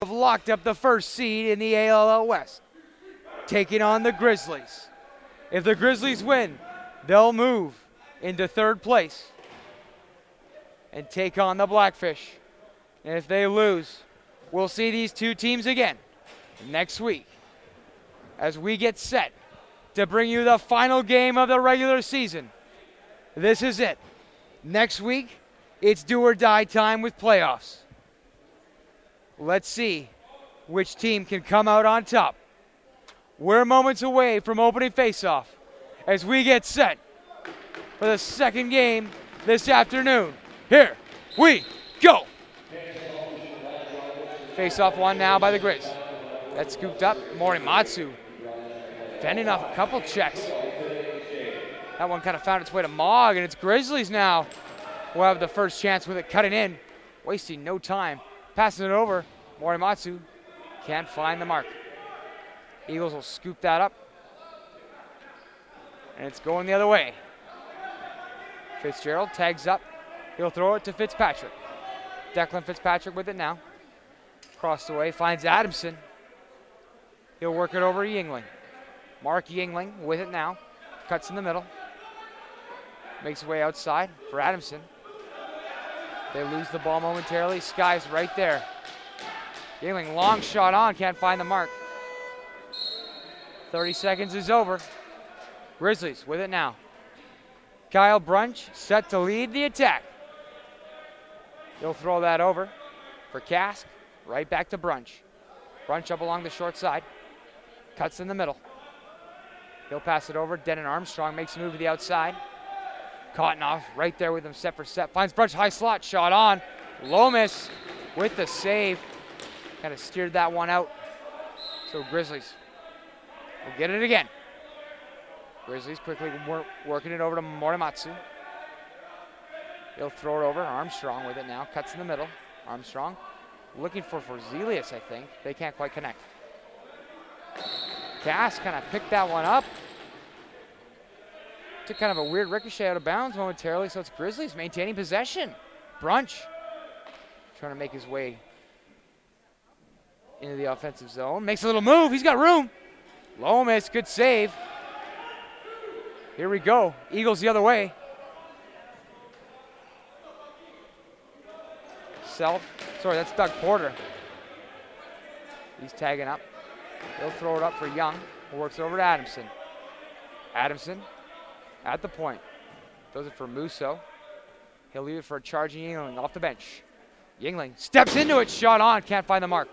have locked up the first seed in the ALL West, taking on the Grizzlies. If the Grizzlies win, they'll move into third place and take on the Blackfish. And if they lose, we'll see these two teams again next week as we get set to bring you the final game of the regular season. This is it. Next week, it's do or die time with playoffs. Let's see which team can come out on top. We're moments away from opening faceoff as we get set for the second game this afternoon. Here we go. Faceoff won now by the Grizz. That's scooped up. Morimatsu fending off a couple checks. That one kind of found its way to Mogg, and it's Grizzlies now. We'll have the first chance with it cutting in, wasting no time. Passing it over. Morimatsu can't find the mark. Eagles will scoop that up. And it's going the other way. Fitzgerald tags up. He'll throw it to Fitzpatrick. Declan Fitzpatrick with it now. Crossed away, finds Adamson. He'll work it over to Yingling. Mark Yingling with it now. Cuts in the middle. Makes his way outside for Adamson. They lose the ball momentarily. Sky's right there. Yingling, long shot on, can't find the mark. 30 seconds is over. Grizzlies with it now. Kyle Brunch set to lead the attack. He'll throw that over for Kask. Right back to Brunch. Brunch up along the short side. Cuts in the middle. He'll pass it over. Denon Armstrong makes a move to the outside. Kottenoff right there with him set for set. Finds Brunch, high slot, shot on. Lomas with the save. Kind of steered that one out. So Grizzlies will get it again. Grizzlies quickly working it over to Morimatsu. He'll throw it over. Armstrong with it now. Cuts in the middle. Armstrong looking for Zelius, I think. They can't quite connect. Cass kind of picked that one up. Took kind of a weird ricochet out of bounds momentarily, so it's Grizzlies maintaining possession. Brunch trying to make his way into the offensive zone. Makes a little move. He's got room. Lomas, good save. Here we go. Eagles the other way. Sorry, that's Doug Porter. He's tagging up. He'll throw it up for Young, who works over to Adamson. Adamson at the point. Does it for Musso. He'll leave it for a charging Yingling off the bench. Yingling steps into it, shot on, can't find the mark.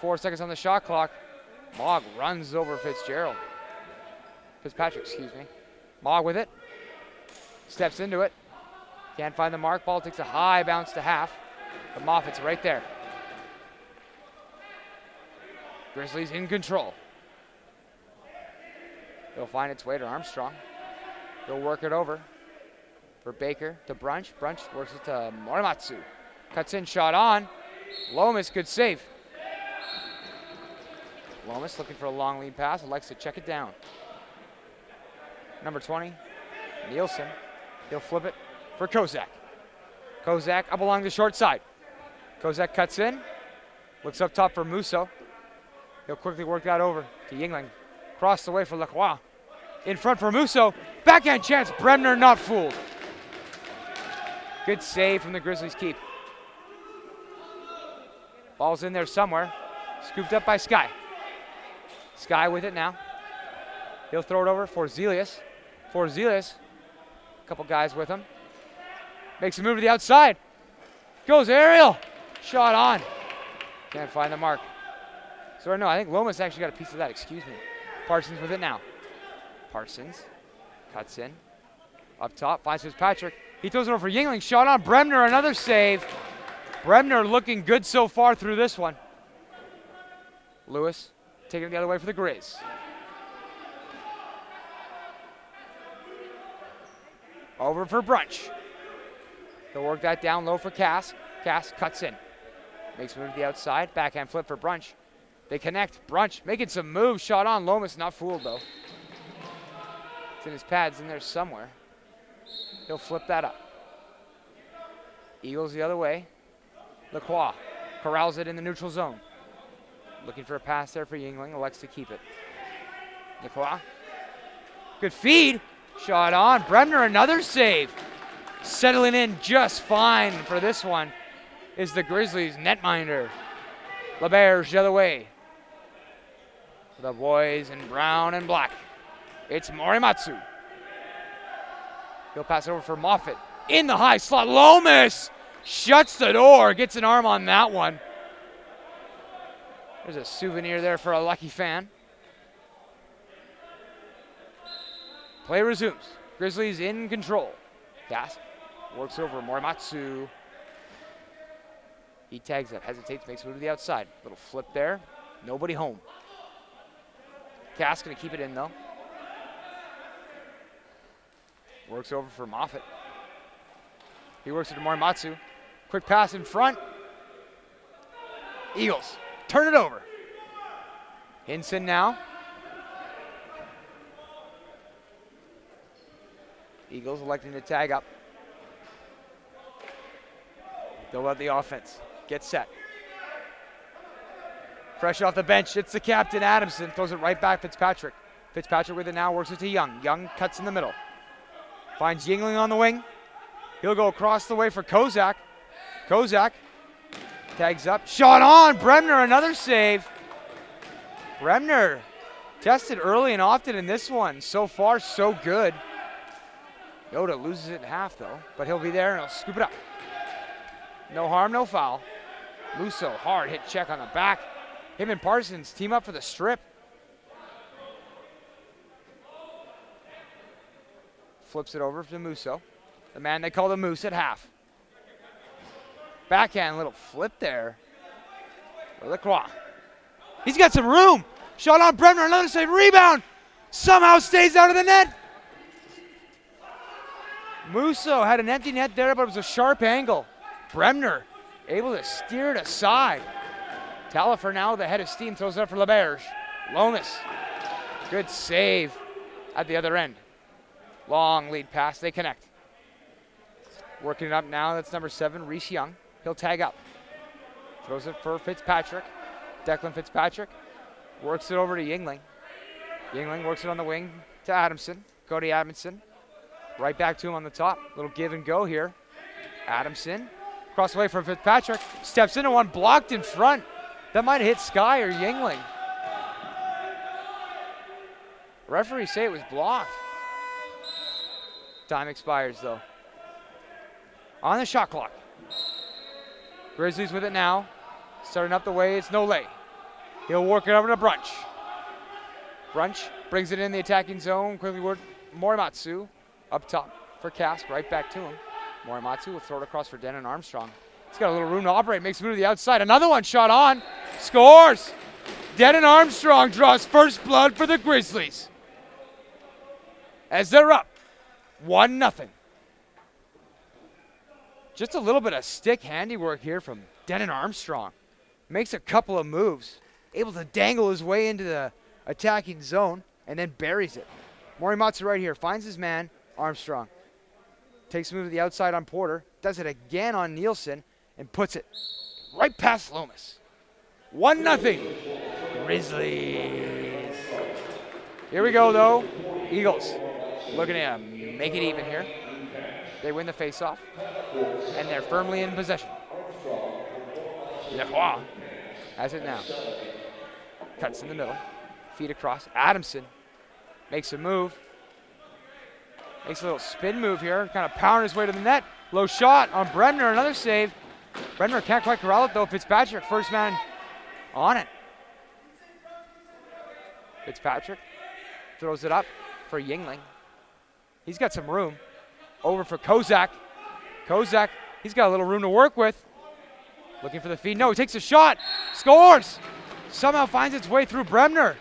4 seconds on the shot clock. Mogg runs over Fitzpatrick, excuse me. Mogg with it. Steps into it. Can't find the mark. Ball takes a high bounce to half. But Moffat's right there. Grizzlies in control. They'll find its way to Armstrong. They'll work it over for Baker to Brunch. Brunch works it to Morimatsu. Cuts in, shot on. Lomas, good save. Lomas looking for a long lead pass and likes to check it down. Number 20, Nielsen. He'll flip it for Kozak. Kozak up along the short side. Kozak cuts in. Looks up top for Musso. He'll quickly work that over to Yingling. Cross the way for Lacrosse. In front for Musso. Backhand chance. Bremner not fooled. Good save from the Grizzlies keep. Ball's in there somewhere. Scooped up by Sky. Sky with it now. He'll throw it over for Zelius. A couple guys with him. Makes a move to the outside. Goes aerial. Shot on. Can't find the mark. Sorry, no, I think Lomas actually got a piece of that. Excuse me. Parsons with it now. Parsons cuts in. Up top, finds Fitzpatrick. He throws it over for Yingling. Shot on. Bremner, another save. Bremner looking good so far through this one. Lewis taking it the other way for the Grizz. Over for Brunch. They'll work that down low for Cass. Cass cuts in. Makes a move to the outside. Backhand flip for Brunch. They connect. Brunch making some moves. Shot on. Lomas not fooled though. It's in his pads in there somewhere. He'll flip that up. Eagles the other way. Lacroix corrals it in the neutral zone. Looking for a pass there for Yingling, elects to keep it. Lacrosse. Good feed. Shot on. Bremner, another save. Settling in just fine for this one is the Grizzlies netminder. LeBerge the other way. The boys in brown and black. It's Morimatsu. He'll pass it over for Moffitt. In the high slot, Lomas shuts the door, gets an arm on that one. There's a souvenir there for a lucky fan. Play resumes. Grizzlies in control. Gas works over Morimatsu. He tags up, hesitates, makes a move to the outside. Little flip there. Nobody home. Cass gonna keep it in though. Works over for Moffitt. He works it to Morimatsu. Quick pass in front. Eagles turn it over. Hinson now. Eagles electing to tag up. They'll let the offense get set. Fresh off the bench, it's the captain, Adamson. Throws it right back, Fitzpatrick. Fitzpatrick with it now, works it to Young. Young cuts in the middle. Finds Yingling on the wing. He'll go across the way for Kozak. Kozak tags up. Shot on, Bremner, another save. Bremner tested early and often in this one. So far, so good. Yoda loses it in half though, but he'll be there and he'll scoop it up. No harm, no foul. Musso, hard hit check on the back. Him and Parsons team up for the strip. Flips it over to Musso, the man they call the Moose at half. Backhand, little flip there for Lacrosse. He's got some room. Shot on Bremner, another save, rebound. Somehow stays out of the net. Musso had an empty net there, but it was a sharp angle. Bremner able to steer it aside. Talifer now, the head of steam, throws it up for LeBerge. Lomas, good save at the other end. Long lead pass, they connect. Working it up now, that's number 7, Reese Young. He'll tag up. Throws it for Fitzpatrick. Declan Fitzpatrick works it over to Yingling. Yingling works it on the wing to Adamson. Cody Adamson. Right back to him on the top. Little give and go here. Adamson. Cross away from Fitzpatrick. Steps into one, blocked in front. That might have hit Sky or Yingling. Referees say it was blocked. Time expires though. On the shot clock. Grizzlies with it now. Starting up the way, it's Nole. He'll work it over to Brunch. Brunch brings it in the attacking zone. Quickly work Morimatsu up top for Cask, right back to him. Morimatsu will throw it across for Denon Armstrong. He's got a little room to operate, makes a move to the outside. Another one shot on, scores! Denon Armstrong draws first blood for the Grizzlies. As they're up 1-0. Just a little bit of stick handiwork here from Denon Armstrong. Makes a couple of moves, able to dangle his way into the attacking zone, and then buries it. Morimatsu right here, finds his man, Armstrong. Takes a move to the outside on Porter, does it again on Nielsen, and puts it right past Lomas. 1-0, Grizzlies. Here we go though, Eagles looking to make it even here. They win the faceoff, and they're firmly in possession. Lacrosse has it now. Cuts in the middle, feet across. Adamson makes a move. Makes a little spin move here, kind of pounding his way to the net. Low shot on Bremner, another save. Bremner can't quite corral it though. Fitzpatrick, first man on it. Fitzpatrick throws it up for Yingling. He's got some room. Over for Kozak. Kozak, he's got a little room to work with. Looking for the feed. No, he takes a shot. Scores! Somehow finds its way through Bremner.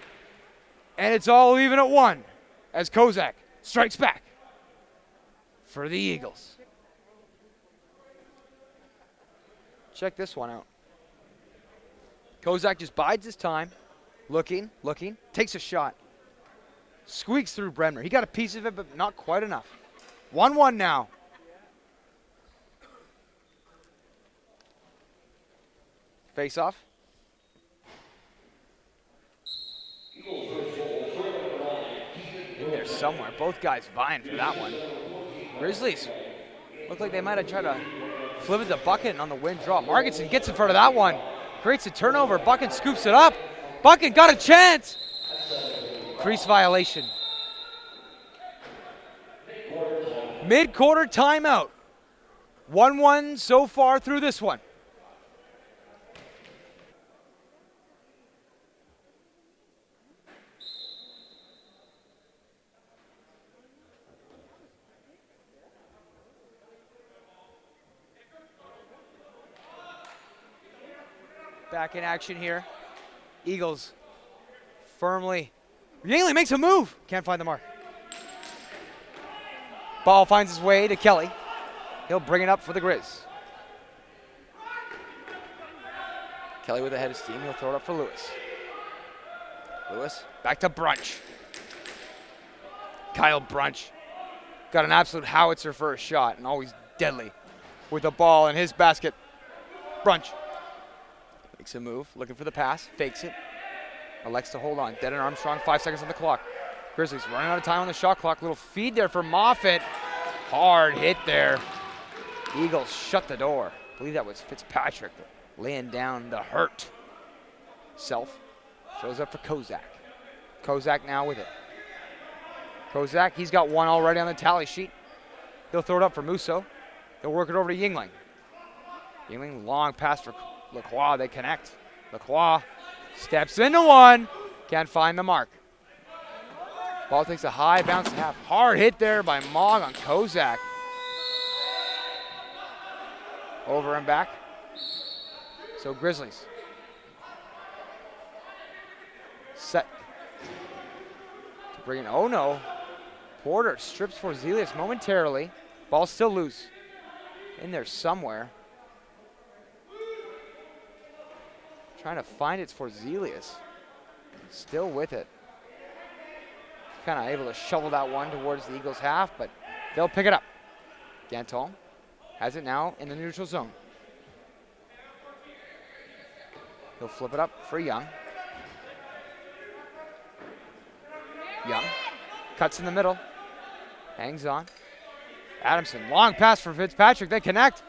And it's all even at 1 as Kozak strikes back for the Eagles. Check this one out. Kozak just bides his time. Looking, takes a shot. Squeaks through Bremner. He got a piece of it, but not quite enough. 1-1 now. face off. In there somewhere. Both guys vying for that one. Grizzlies look like they might have tried to flip it to Bucket on the win draw. Markinson gets in front of that one. Creates a turnover. Bucket scoops it up. Bucket got a chance. Crease violation. Mid-quarter timeout. 1-1 so far through this one. Back in action here. Eagles firmly. Yingling makes a move. Can't find the mark. Ball finds its way to Kelly. He'll bring it up for the Grizz. Kelly with a head of steam. He'll throw it up for Lewis. Lewis back to Brunch. Kyle Brunch got an absolute howitzer for a shot and always deadly with the ball in his basket. Brunch makes a move, looking for the pass, fakes it, elects to hold on. Dead and Armstrong, 5 seconds on the clock. Grizzlies running out of time on the shot clock. Little feed there for Moffitt. Hard hit there. Eagles shut the door. I believe that was Fitzpatrick laying down the hurt. Self throws up for Kozak. Kozak now with it. Kozak, he's got one already on the tally sheet. He'll throw it up for Musso. He'll work it over to Yingling. Yingling, long pass for Lacrosse. They connect. Lacrosse steps into one. Can't find the mark. Ball takes a high bounce to half. Hard hit there by Mogg on Kozak. Over and back. So Grizzlies set to bring in. Oh no. Porter strips for Zelius momentarily. Ball still loose. In there somewhere. Trying to find it for Zelius. Still with it. Kind of able to shovel that one towards the Eagles' half, but they'll pick it up. Danton has it now in the neutral zone. He'll flip it up for Young. Young cuts in the middle. Hangs on. Adamson, long pass for Fitzpatrick. They connect.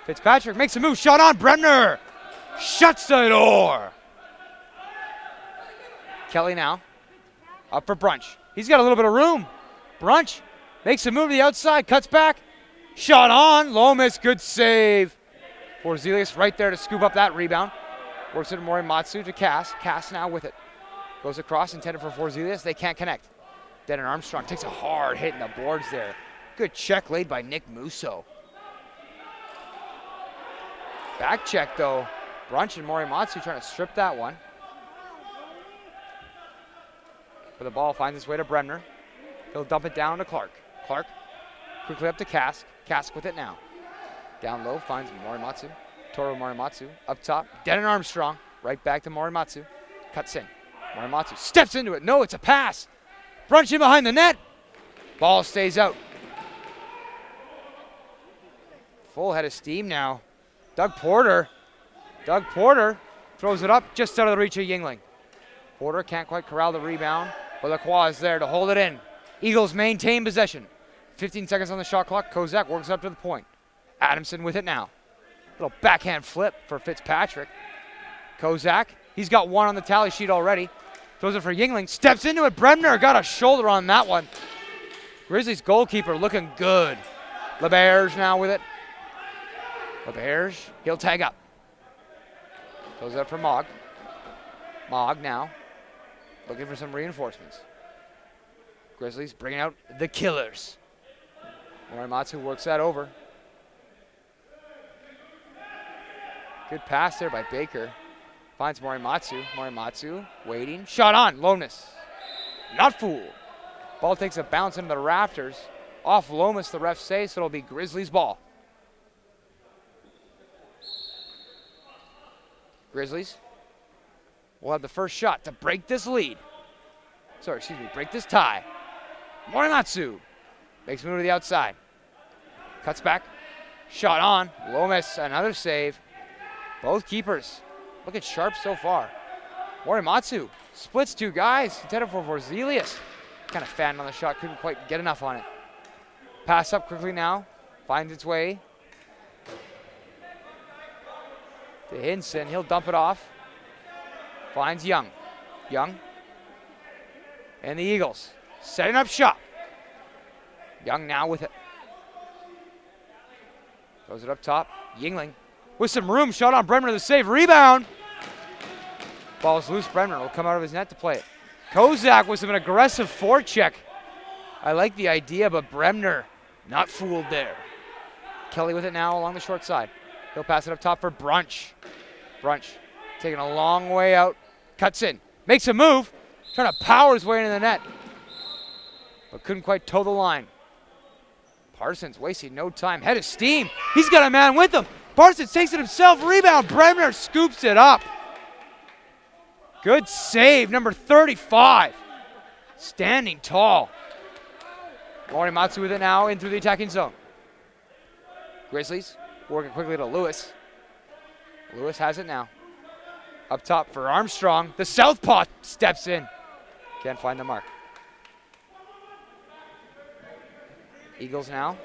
Fitzpatrick makes a move. Shot on. Bremner shuts the door. Kelly now up for Brunch. He's got a little bit of room. Brunch makes a move to the outside. Cuts back. Shot on. Lomas, good save. Porzelius right there to scoop up that rebound. Works it to Morimatsu to Cass. Cass now with it. Goes across, intended for Porzelius. They can't connect. Denon Armstrong takes a hard hit in the boards there. Good check laid by Nick Musso. Back check though. Brunch and Morimatsu trying to strip that one. But the ball finds its way to Bremner. He'll dump it down to Clark. Clark quickly up to Kask. Kask with it now. Down low finds Morimatsu. Toru Morimatsu up top. Denon Armstrong right back to Morimatsu. Cuts in. Morimatsu steps into it. No, it's a pass. Brunch in behind the net. Ball stays out. Full head of steam now. Doug Porter throws it up just out of the reach of Yingling. Porter can't quite corral the rebound, but Lacroix is there to hold it in. Eagles maintain possession. 15 seconds on the shot clock. Kozak works up to the point. Adamson with it now. Little backhand flip for Fitzpatrick. Kozak, he's got one on the tally sheet already. Throws it for Yingling. Steps into it. Bremner got a shoulder on that one. Grizzlies goalkeeper looking good. LeBerge now with it. LeBerge, he'll tag up. Goes up for Mogg. Mogg now looking for some reinforcements. Grizzlies bringing out the killers. Morimatsu works that over. Good pass there by Baker. Finds Morimatsu. Morimatsu waiting. Shot on. Lomas. Not fooled. Ball takes a bounce into the rafters. Off Lomas, the ref says, so it'll be Grizzlies ball. Grizzlies will have the first shot to break this lead. Break this tie. Morimatsu makes a move to the outside. Cuts back. Shot on. Lomas, another save. Both keepers looking sharp so far. Morimatsu splits 2 guys. Intended for Vorzelius. Kind of fanned on the shot, couldn't quite get enough on it. Pass up quickly now, finds its way to Hinson. He'll dump it off. Finds Young. Young. And the Eagles setting up shop. Young now with it. Throws it up top. Yingling with some room. Shot on Bremner. The save. Rebound. Ball's loose. Bremner will come out of his net to play it. Kozak with an aggressive forecheck. I like the idea, but Bremner not fooled there. Kelly with it now along the short side. He'll pass it up top for Brunch. Brunch taking a long way out. Cuts in. Makes a move. Trying to power his way into the net. But couldn't quite toe the line. Parsons wasting no time. Head of steam. He's got a man with him. Parsons takes it himself. Rebound. Bremner scoops it up. Good save, number 35. Standing tall. Morimatsu with it now in through the attacking zone. Grizzlies working quickly to Lewis. Lewis has it now. Up top for Armstrong. The southpaw steps in. Can't find the mark. Eagles now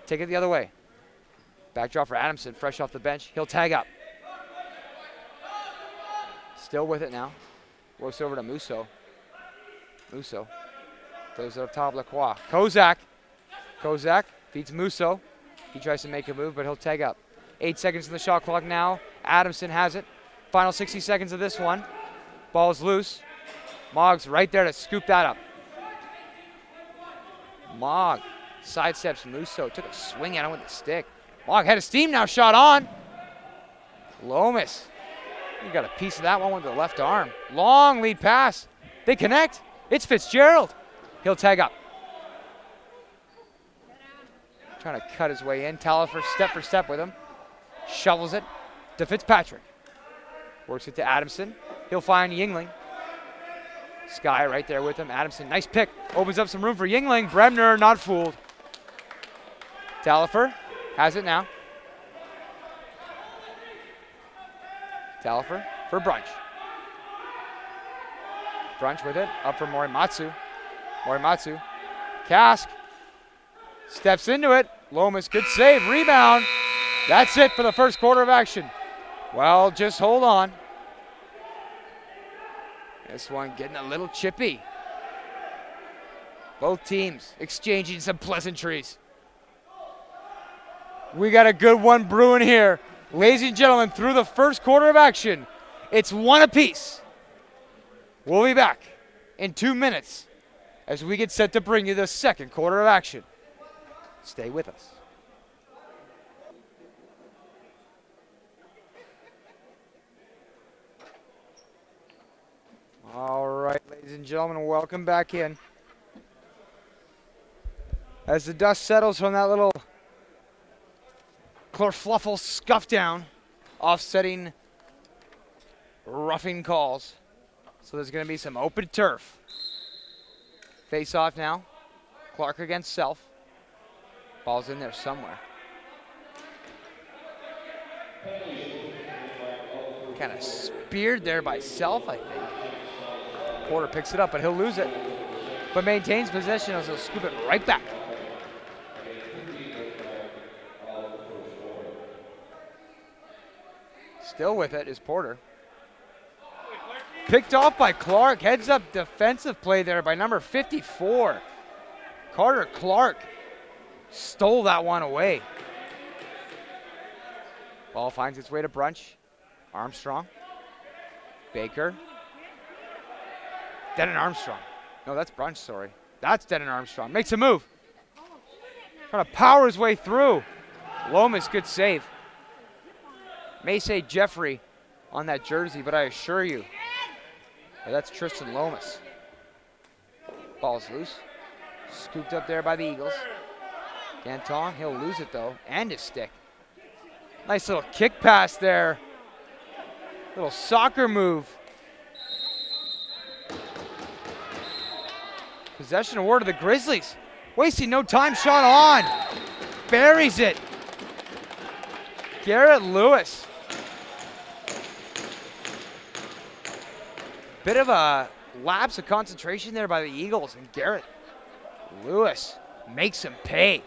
take it the other way. Back draw for Adamson, fresh off the bench. He'll tag up. Still with it now. Works over to Musso. Musso throws it up top. Lacrosse. Kozak. Kozak feeds Musso. He tries to make a move, but he'll tag up. 8 seconds in the shot clock now. Adamson has it. Final 60 seconds of this one. Ball's loose. Moggs right there to scoop that up. Mogg sidesteps Musso. Took a swing at him with the stick. Mogg head of steam now. Shot on. Lomas. You got a piece of that one with the left arm. Long lead pass. They connect. It's Fitzgerald. He'll tag up. Trying to cut his way in. Talifer step for step with him. Shovels it to Fitzpatrick. Works it to Adamson. He'll find Yingling. Sky right there with him. Adamson, nice pick. Opens up some room for Yingling. Bremner not fooled. Talifer has it now. Talifer for Brunch. Brunch with it. Up for Morimatsu. Morimatsu. Kask. Steps into it. Lomas, good save. Rebound. That's it for the first quarter of action. Well, just hold on. This one getting a little chippy. Both teams exchanging some pleasantries. We got a good one brewing here. Ladies and gentlemen, through the first quarter of action, it's one apiece. We'll be back in 2 minutes as we get set to bring you the second quarter of action. Stay with us. All right, ladies and gentlemen, welcome back in. As the dust settles from that little chlorfluffle scuff down, offsetting roughing calls. So there's going to be some open turf. Face off now. Clark against Self. Ball's in there somewhere. Kind of speared there by Self, I think. Porter picks it up, but he'll lose it. But maintains possession as he'll scoop it right back. Still with it is Porter. Picked off by Clark. Heads up defensive play there by number 54. Carter Clark stole that one away. Ball finds its way to Brunch. Armstrong. Baker. Denon Armstrong. No, that's Brunch, sorry. That's Denon Armstrong. Makes a move. Trying to power his way through. Lomas, good save. May say Jeffrey on that jersey, but I assure you, that's Tristan Lomas. Ball's loose. Scooped up there by the Eagles. Canton, he'll lose it though, and his stick. Nice little kick pass there. Little soccer move. Possession award to the Grizzlies. Wasting no time, shot on. Buries it. Garrett Lewis. Bit of a lapse of concentration there by the Eagles, and Garrett Lewis makes him pay.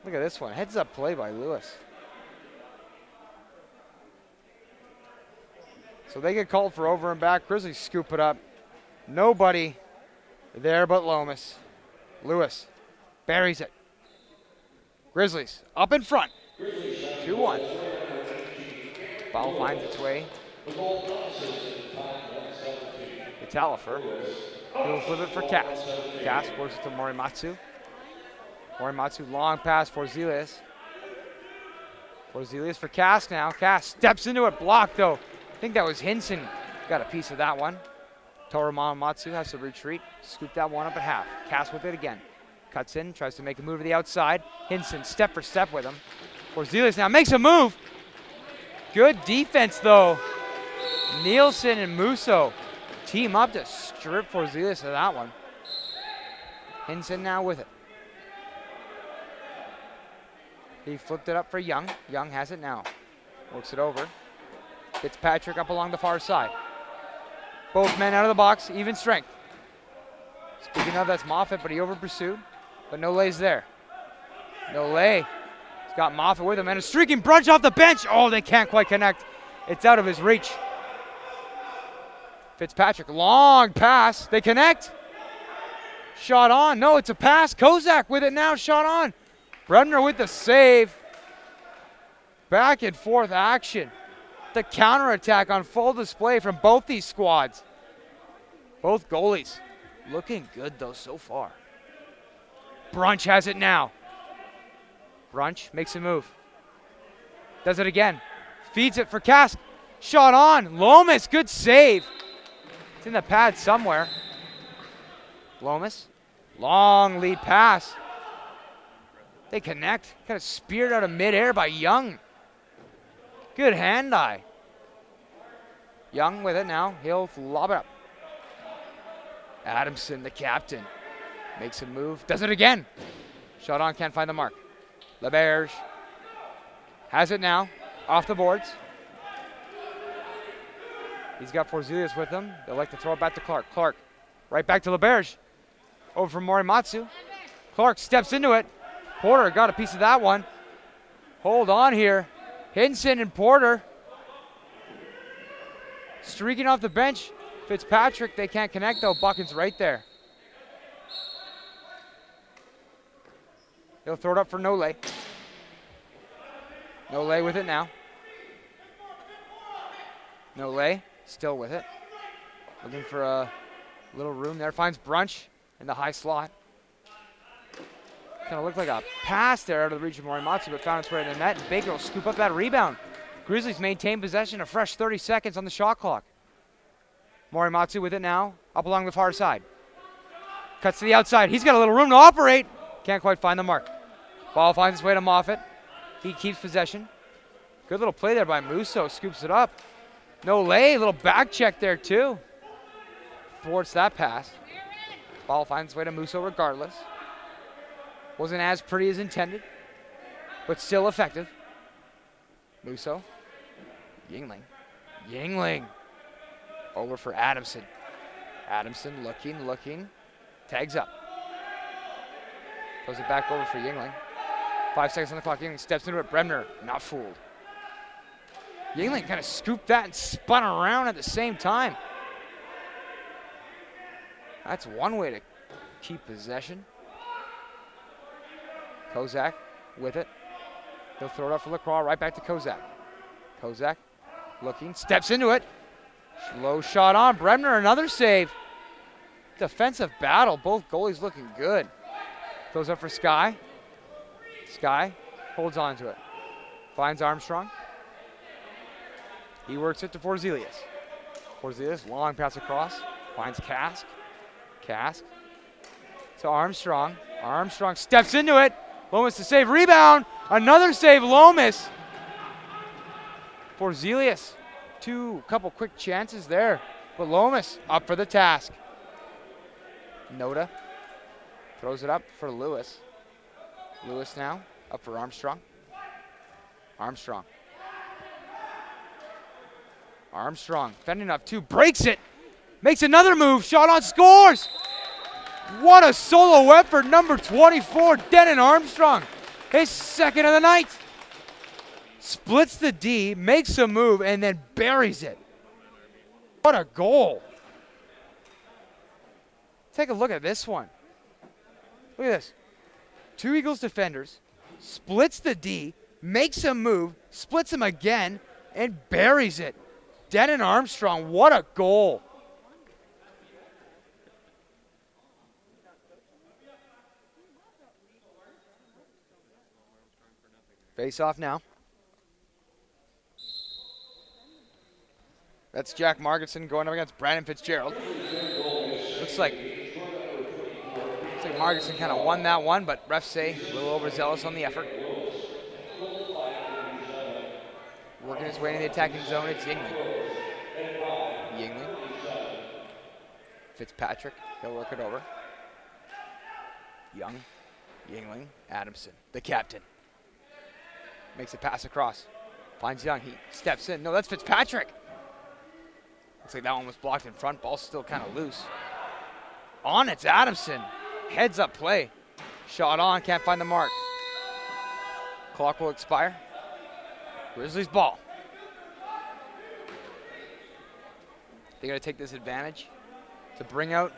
Look at this one, heads up play by Lewis. So they get called for over and back. Grizzlies scoop it up. Nobody there but Lomas. Lewis buries it. Grizzlies up in front. 2-1. Ball finds its way to Talifer. He'll flip it for Cass. Cass forces it to Morimatsu. Morimatsu, long pass for Zelius. For Zelius for Cass now. Cass steps into it, blocked though. I think that was Hinson. Got a piece of that one. Torimatsu has to retreat. Scoop that one up at half. Cass with it again. Cuts in, tries to make a move to the outside. Hinson step for step with him. For Zelius now makes a move. Good defense though. Nielsen and Musso team up to strip for Zelius of that one. Hinson now with it. He flipped it up for Young. Young has it now. Works it over. Fitzpatrick up along the far side. Both men out of the box, even strength. Speaking of, that's Moffitt, but he over pursued. But Nolay's there. Nolay has got Moffitt with him, and a streaking brunch off the bench. Oh, they can't quite connect. It's out of his reach. Fitzpatrick, long pass. They connect. Shot on. No, it's a pass. Kozak with it now. Shot on. Bremner with the save. Back and forth action. The counterattack on full display from both these squads. Both goalies looking good though so far. Brunch has it now. Brunch makes a move. Does it again. Feeds it for Cask. Shot on. Lomas, good save. It's in the pad somewhere. Lomas, long lead pass. They connect. Kind of speared out of midair by Young. Good hand-eye. Young with it now. He'll lob it up. Adamson, the captain, makes a move. Does it again. Shot on, can't find the mark. LeBerge has it now. Off the boards. He's got Forzelius with him. They'll like to throw it back to Clark. Clark, right back to LeBerge. Over from Morimatsu. Clark steps into it. Porter got a piece of that one. Hold on here. Hinson and Porter streaking off the bench. Fitzpatrick, they can't connect though. Buchan's right there. He'll throw it up for Nolay. Nolay with it now. Nolay still with it. Looking for a little room there. Finds Brunch in the high slot. Kind of looked like a pass there out of the reach of Morimatsu, but found its way in the net. And Baker will scoop up that rebound. Grizzlies maintain possession, a fresh 30 seconds on the shot clock. Morimatsu with it now, up along the far side. Cuts to the outside. He's got a little room to operate. Can't quite find the mark. Ball finds its way to Moffitt. He keeps possession. Good little play there by Musso. Scoops it up. Nolay, little back check there too. Thwarts that pass. Ball finds its way to Musso regardless. Wasn't as pretty as intended, but still effective. Musso. Yingling. Yingling. Over for Adamson. Adamson looking. Tags up. Throws it back over for Yingling. 5 seconds on the clock. Yingling steps into it. Bremner, not fooled. Yingling kind of scooped that and spun around at the same time. That's one way to keep possession. Kozak with it. He'll throw it up for Lacrosse, right back to Kozak. Kozak looking, steps into it. Low shot on. Bremner, another save. Defensive battle. Both goalies looking good. Throws up for Sky. Sky holds on to it. Finds Armstrong. He works it to Forzelius. Forzelius, long pass across. Finds Cask. Cask to Armstrong. Armstrong steps into it. Lomas to save. Rebound. Another save. Lomas. Forzelius. Couple quick chances there. But Lomas up for the task. Noda throws it up for Lewis. Lewis now up for Armstrong. Armstrong. Armstrong, fending off 2, breaks it. Makes another move, shot on, scores! What a solo effort, number 24, Denon Armstrong. His second of the night. Splits the D, makes a move, and then buries it. What a goal. Take a look at this one. Look at this. 2 Eagles defenders, splits the D, makes a move, splits him again, and buries it. Denon Armstrong, what a goal. Face off now. That's Jack Marginson going up against Brandon Fitzgerald. Looks like Marginson kind of won that one, but refs say a little overzealous on the effort. Working his way in the attacking zone, it's Yingling. Fitzpatrick, he'll work it over. Young, Yingling, Adamson, the captain. Makes a pass across. Finds Young, he steps in. No, that's Fitzpatrick. Looks like that one was blocked in front. Ball's still kind of loose. On, it's Adamson. Heads up play. Shot on, can't find the mark. Clock will expire. Grizzlies ball. They're going to take this advantage to bring out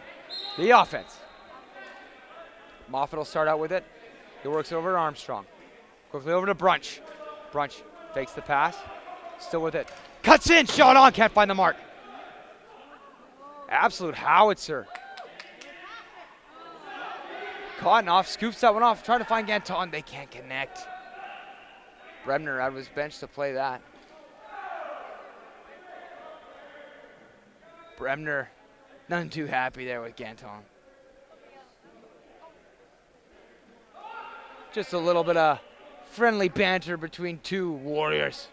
the offense. Moffitt will start out with it. He works over to Armstrong. Quickly over to Brunch. Brunch fakes the pass. Still with it. Cuts in, shot on, can't find the mark. Absolute howitzer. Kottenoff scoops that one off, trying to find Ganton. They can't connect. Bremner out of his bench to play that. Bremner, none too happy there with Ganton. Just a little bit of friendly banter between 2 Warriors.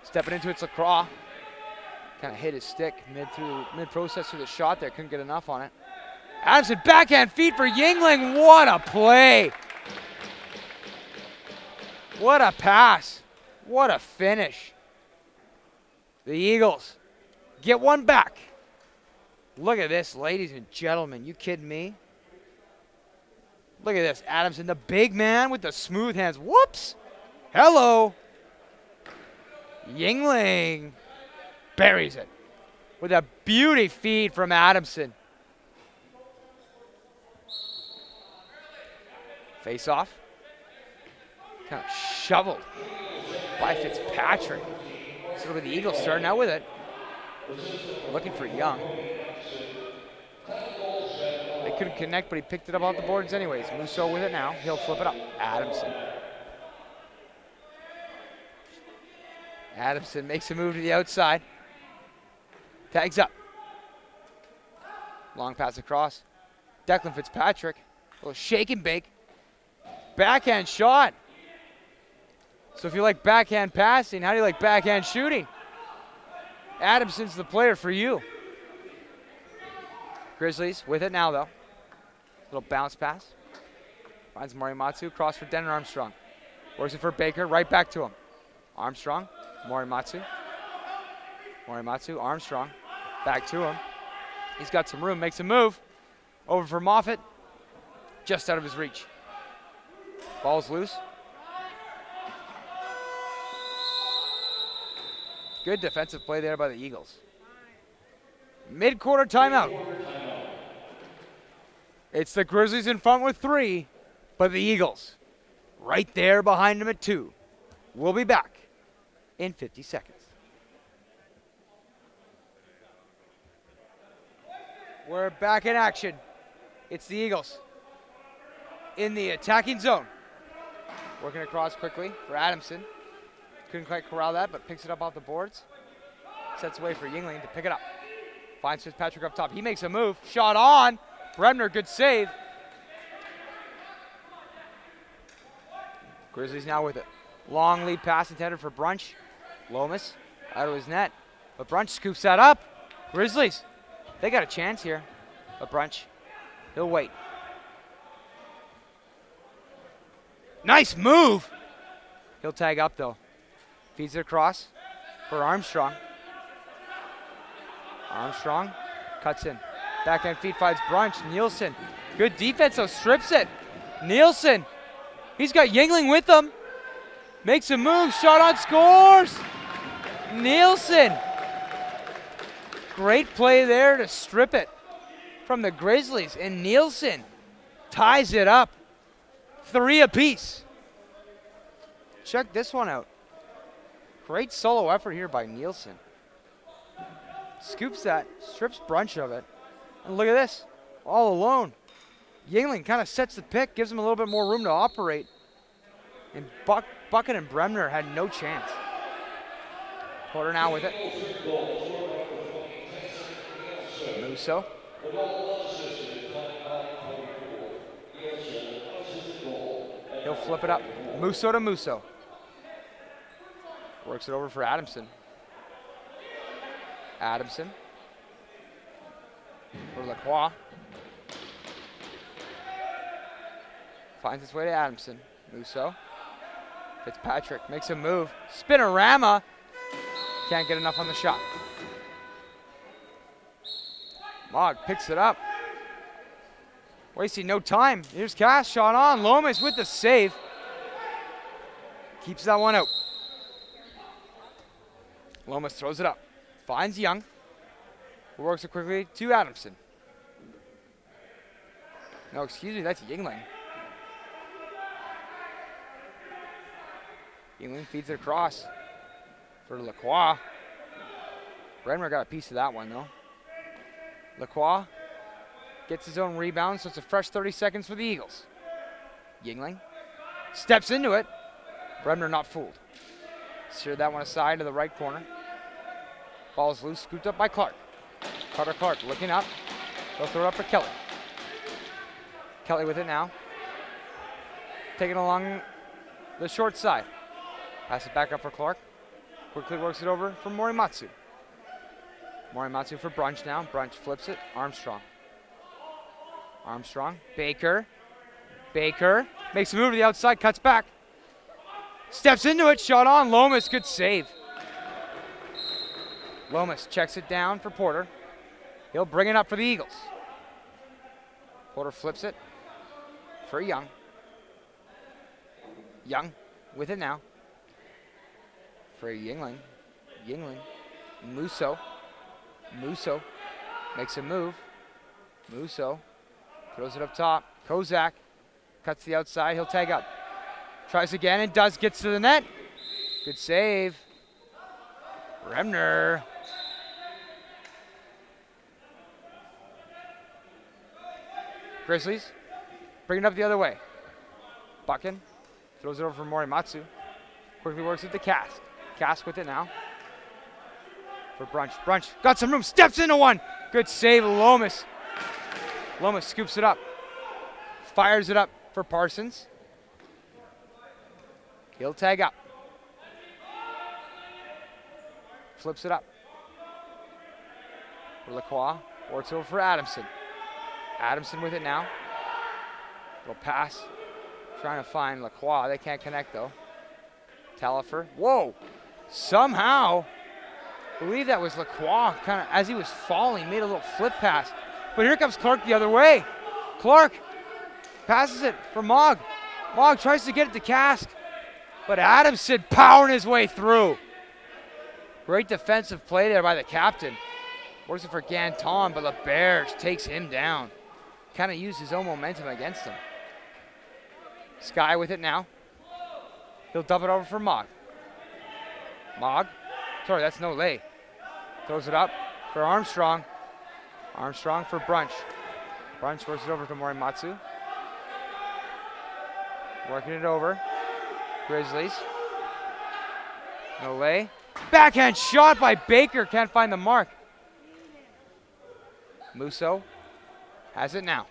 Stepping into it's Lacrosse. Kind of hit his stick mid-process through the shot there. Couldn't get enough on it. Adamson backhand feed for Yingling. What a play. What a pass. What a finish. The Eagles get one back. Look at this, ladies and gentlemen. You kidding me? Look at this. Adamson, the big man with the smooth hands. Whoops. Hello. Yingling buries it with a beauty feed from Adamson. Face off. Kind of shoveled by Fitzpatrick. So the Eagles starting out with it. Looking for Young. They couldn't connect, but he picked it up off the boards anyways. Musso with it now. He'll flip it up. Adamson. Adamson makes a move to the outside. Tags up. Long pass across. Declan Fitzpatrick. A little shake and bake. Backhand shot. So if you like backhand passing, how do you like backhand shooting? Adamson's the player for you. Grizzlies with it now, though. Little bounce pass. Finds Morimatsu. Cross for Denon Armstrong. Works it for Baker. Right back to him. Armstrong. Morimatsu. Armstrong. Back to him. He's got some room. Makes a move. Over for Moffitt. Just out of his reach. Ball's loose. Good defensive play there by the Eagles. Mid-quarter timeout. It's the Grizzlies in front with 3, but the Eagles right there behind them at 2. We'll be back in 50 seconds. We're back in action. It's the Eagles in the attacking zone. Working across quickly for Adamson. Couldn't quite corral that, but picks it up off the boards. Sets away for Yingling to pick it up. Finds Fitzpatrick up top. He makes a move. Shot on. Bremner, good save. Grizzlies now with it. Long lead pass intended for Brunch. Lomas out of his net. But Brunch scoops that up. Grizzlies, they got a chance here. But Brunch, he'll wait. Nice move. He'll tag up though. Feeds it across for Armstrong. Armstrong cuts in. Backhand feed finds Brunch. Nielsen. Good defense, though. Strips it. Nielsen. He's got Yingling with him. Makes a move. Shot on, scores. Nielsen. Great play there to strip it from the Grizzlies. And Nielsen ties it up. 3 apiece. Check this one out. Great solo effort here by Nielsen. Scoops that, strips Brunch of it. And look at this, all alone. Yingling kind of sets the pick, gives him a little bit more room to operate. And Bucket and Bremner had no chance. Porter now with it. Musso. He'll flip it up. Musso to Musso. Works it over for Adamson. Adamson. For Lacrosse. Finds its way to Adamson. Musso. Fitzpatrick makes a move. Spinorama. Can't get enough on the shot. Mogg picks it up. Wasting no time. Here's Cass, shot on. Lomas with the save. Keeps that one out. Lomas throws it up. Finds Young, who works it quickly to Adamson. No, excuse me, that's Yingling. Yingling feeds it across for Lacrosse. Bremner got a piece of that one, though. Lacrosse gets his own rebound, so it's a fresh 30 seconds for the Eagles. Yingling steps into it. Bremner not fooled. Steered that one aside to the right corner. Ball's loose, scooped up by Clark. Carter Clark looking up. They'll throw it up for Kelly. Kelly with it now. Taking it along the short side. Pass it back up for Clark. Quickly works it over for Morimatsu. Morimatsu for Brunch now. Brunch flips it. Armstrong. Armstrong. Baker. Baker makes a move to the outside, cuts back. Steps into it, shot on. Lomas, good save. Lomas checks it down for Porter. He'll bring it up for the Eagles. Porter flips it for Young. Young with it now. For Yingling. Yingling. Musso. Musso makes a move. Musso throws it up top. Kozak cuts the outside. He'll tag up. Tries again and does. Gets to the net. Good save. Bremner. Grizzlies bring it up the other way. Buchan throws it over for Morimatsu. Quickly works it to Cask. Cask with it now. For Brunch. Brunch got some room. Steps into one. Good save, Lomas. Lomas scoops it up. Fires it up for Parsons. He'll tag up. Flips it up. For Lacroix. Works over for Adamson. Adamson with it now. Little pass. Trying to find Lacroix. They can't connect though. Talifer. Whoa! Somehow, I believe that was Lacroix, kind of as he was falling, made a little flip pass. But here comes Clark the other way. Clark passes it for Mogg. Mogg tries to get it to Cask. But Adamson powering his way through. Great defensive play there by the captain. Works it for Ganton, but LeBears takes him down. Kind of used his own momentum against him. Sky with it now. He'll dump it over for Mogg. Mogg. Sorry, that's no lay. Throws it up for Armstrong. Armstrong for Brunch. Brunch works it over to Morimatsu. Working it over. Grizzlies. No lay. Backhand shot by Baker. Can't find the mark. Musso has it now.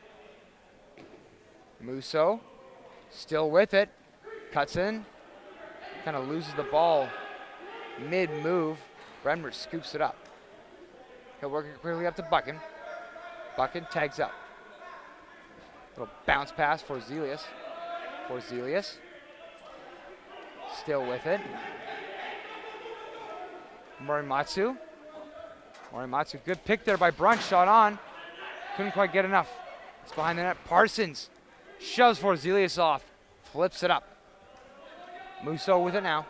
Musso still with it. Cuts in. Kind of loses the ball mid-move. Bremner scoops it up. He'll work it quickly up to Buchan. Buchan tags up. Little bounce pass for Zelius. Still with it. Morimatsu. Morimatsu, good pick there by Brunch, shot on. Couldn't quite get enough. It's behind the net. Parsons shoves Forzelius off, flips it up. Musso with it now.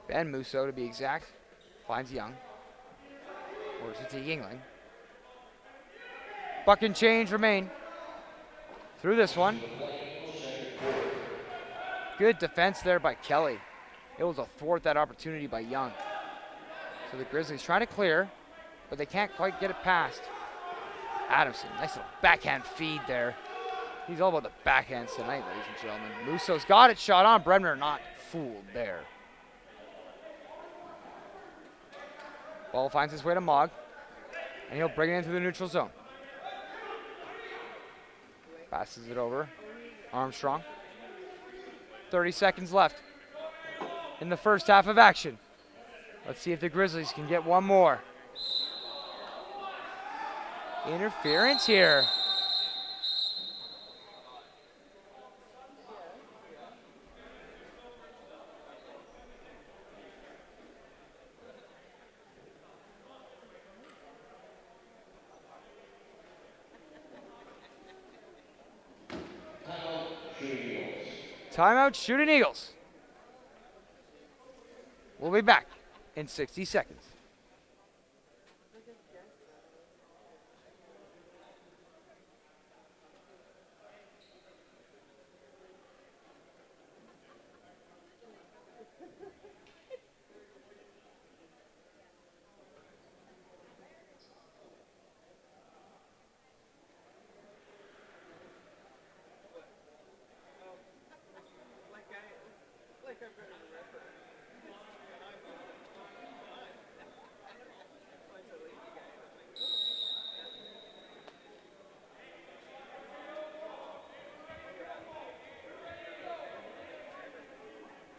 Ben Musso to be exact. Finds Young. Works it to Yingling. Buck and change remain. Through this one. Good defense there by Kelly. It was a thwart that opportunity by Young. So the Grizzlies trying to clear, but they can't quite get it past. Adamson, nice little backhand feed there. He's all about the backhands tonight, ladies and gentlemen. Musso's got it, shot on. Bremner not fooled there. Ball finds its way to Mogg, and he'll bring it into the neutral zone. Passes it over. Armstrong. 30 seconds left in the first half of action. Let's see if the Grizzlies can get one more. Interference here. Timeout, Shooting Eagles. We'll be back in 60 seconds.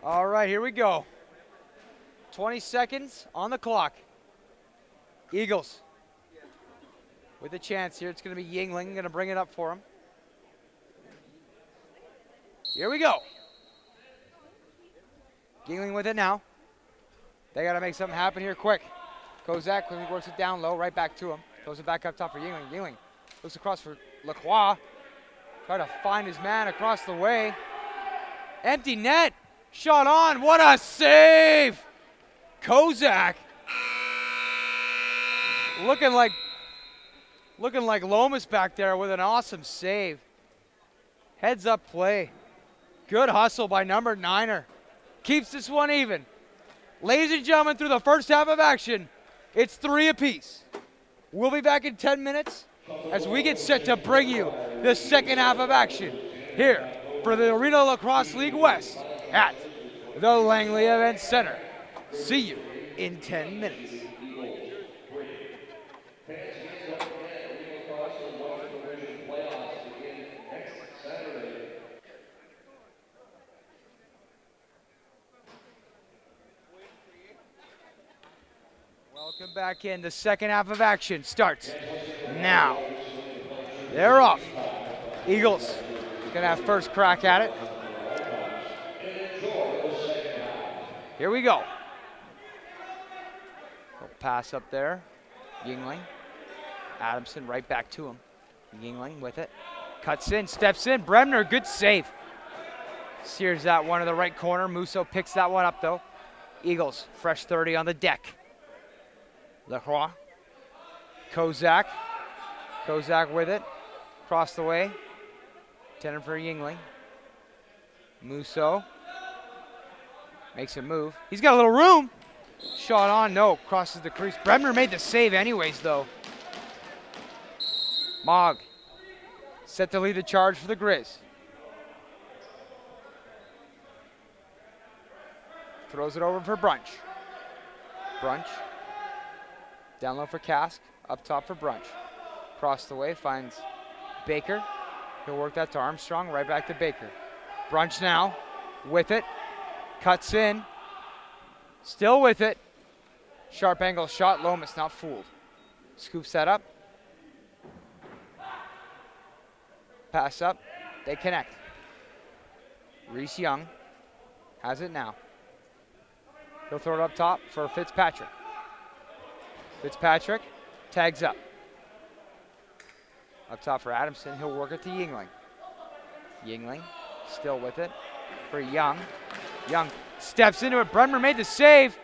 All right, here we go. 20 seconds on the clock. Eagles with a chance here. It's going to be Yingling going to bring it up for him. Here we go. Yingling with it now. They got to make something happen here quick. Kozak quickly works it down low, right back to him. Throws it back up top for Yingling. Yingling looks across for Lacrosse. Try to find his man across the way. Empty net. Shot on. What a save. Kozak. Looking like Lomas back there with an awesome save. Heads up play. Good hustle by number 9er. Keeps this one even. Ladies and gentlemen, through the first half of action, it's 3 apiece. We'll be back in 10 minutes as we get set to bring you the second half of action here for the Arenalacrosseleague West at the Langley Event Center. See you in 10 minutes. Welcome back in. The second half of action starts now. They're off. Eagles gonna have first crack at it. Here we go. Little pass up there. Yingling. Adamson right back to him. Yingling with it. Cuts in, steps in. Bremner, good save. Sears that one to the right corner. Musso picks that one up though. Eagles, fresh 30 on the deck. Lacrosse. Kozak. Kozak with it. Across the way. Tending for Yingling. Musso. Makes a move. He's got a little room. Shot on, no. Crosses the crease. Bremner made the save anyways, though. Mogg. Set to lead the charge for the Grizz. Throws it over for Brunch. Brunch. Down low for Cask. Up top for Brunch. Across the way, finds Baker. He'll work that to Armstrong. Right back to Baker. Brunch now. With it. Cuts in. Still with it. Sharp angle shot. Lomas not fooled. Scoops that up. Pass up. They connect. Reese Young has it now. He'll throw it up top for Fitzpatrick. Fitzpatrick tags up. Up top for Adamson. He'll work it to Yingling. Yingling still with it for Young. Young steps into it. Bremner made the save.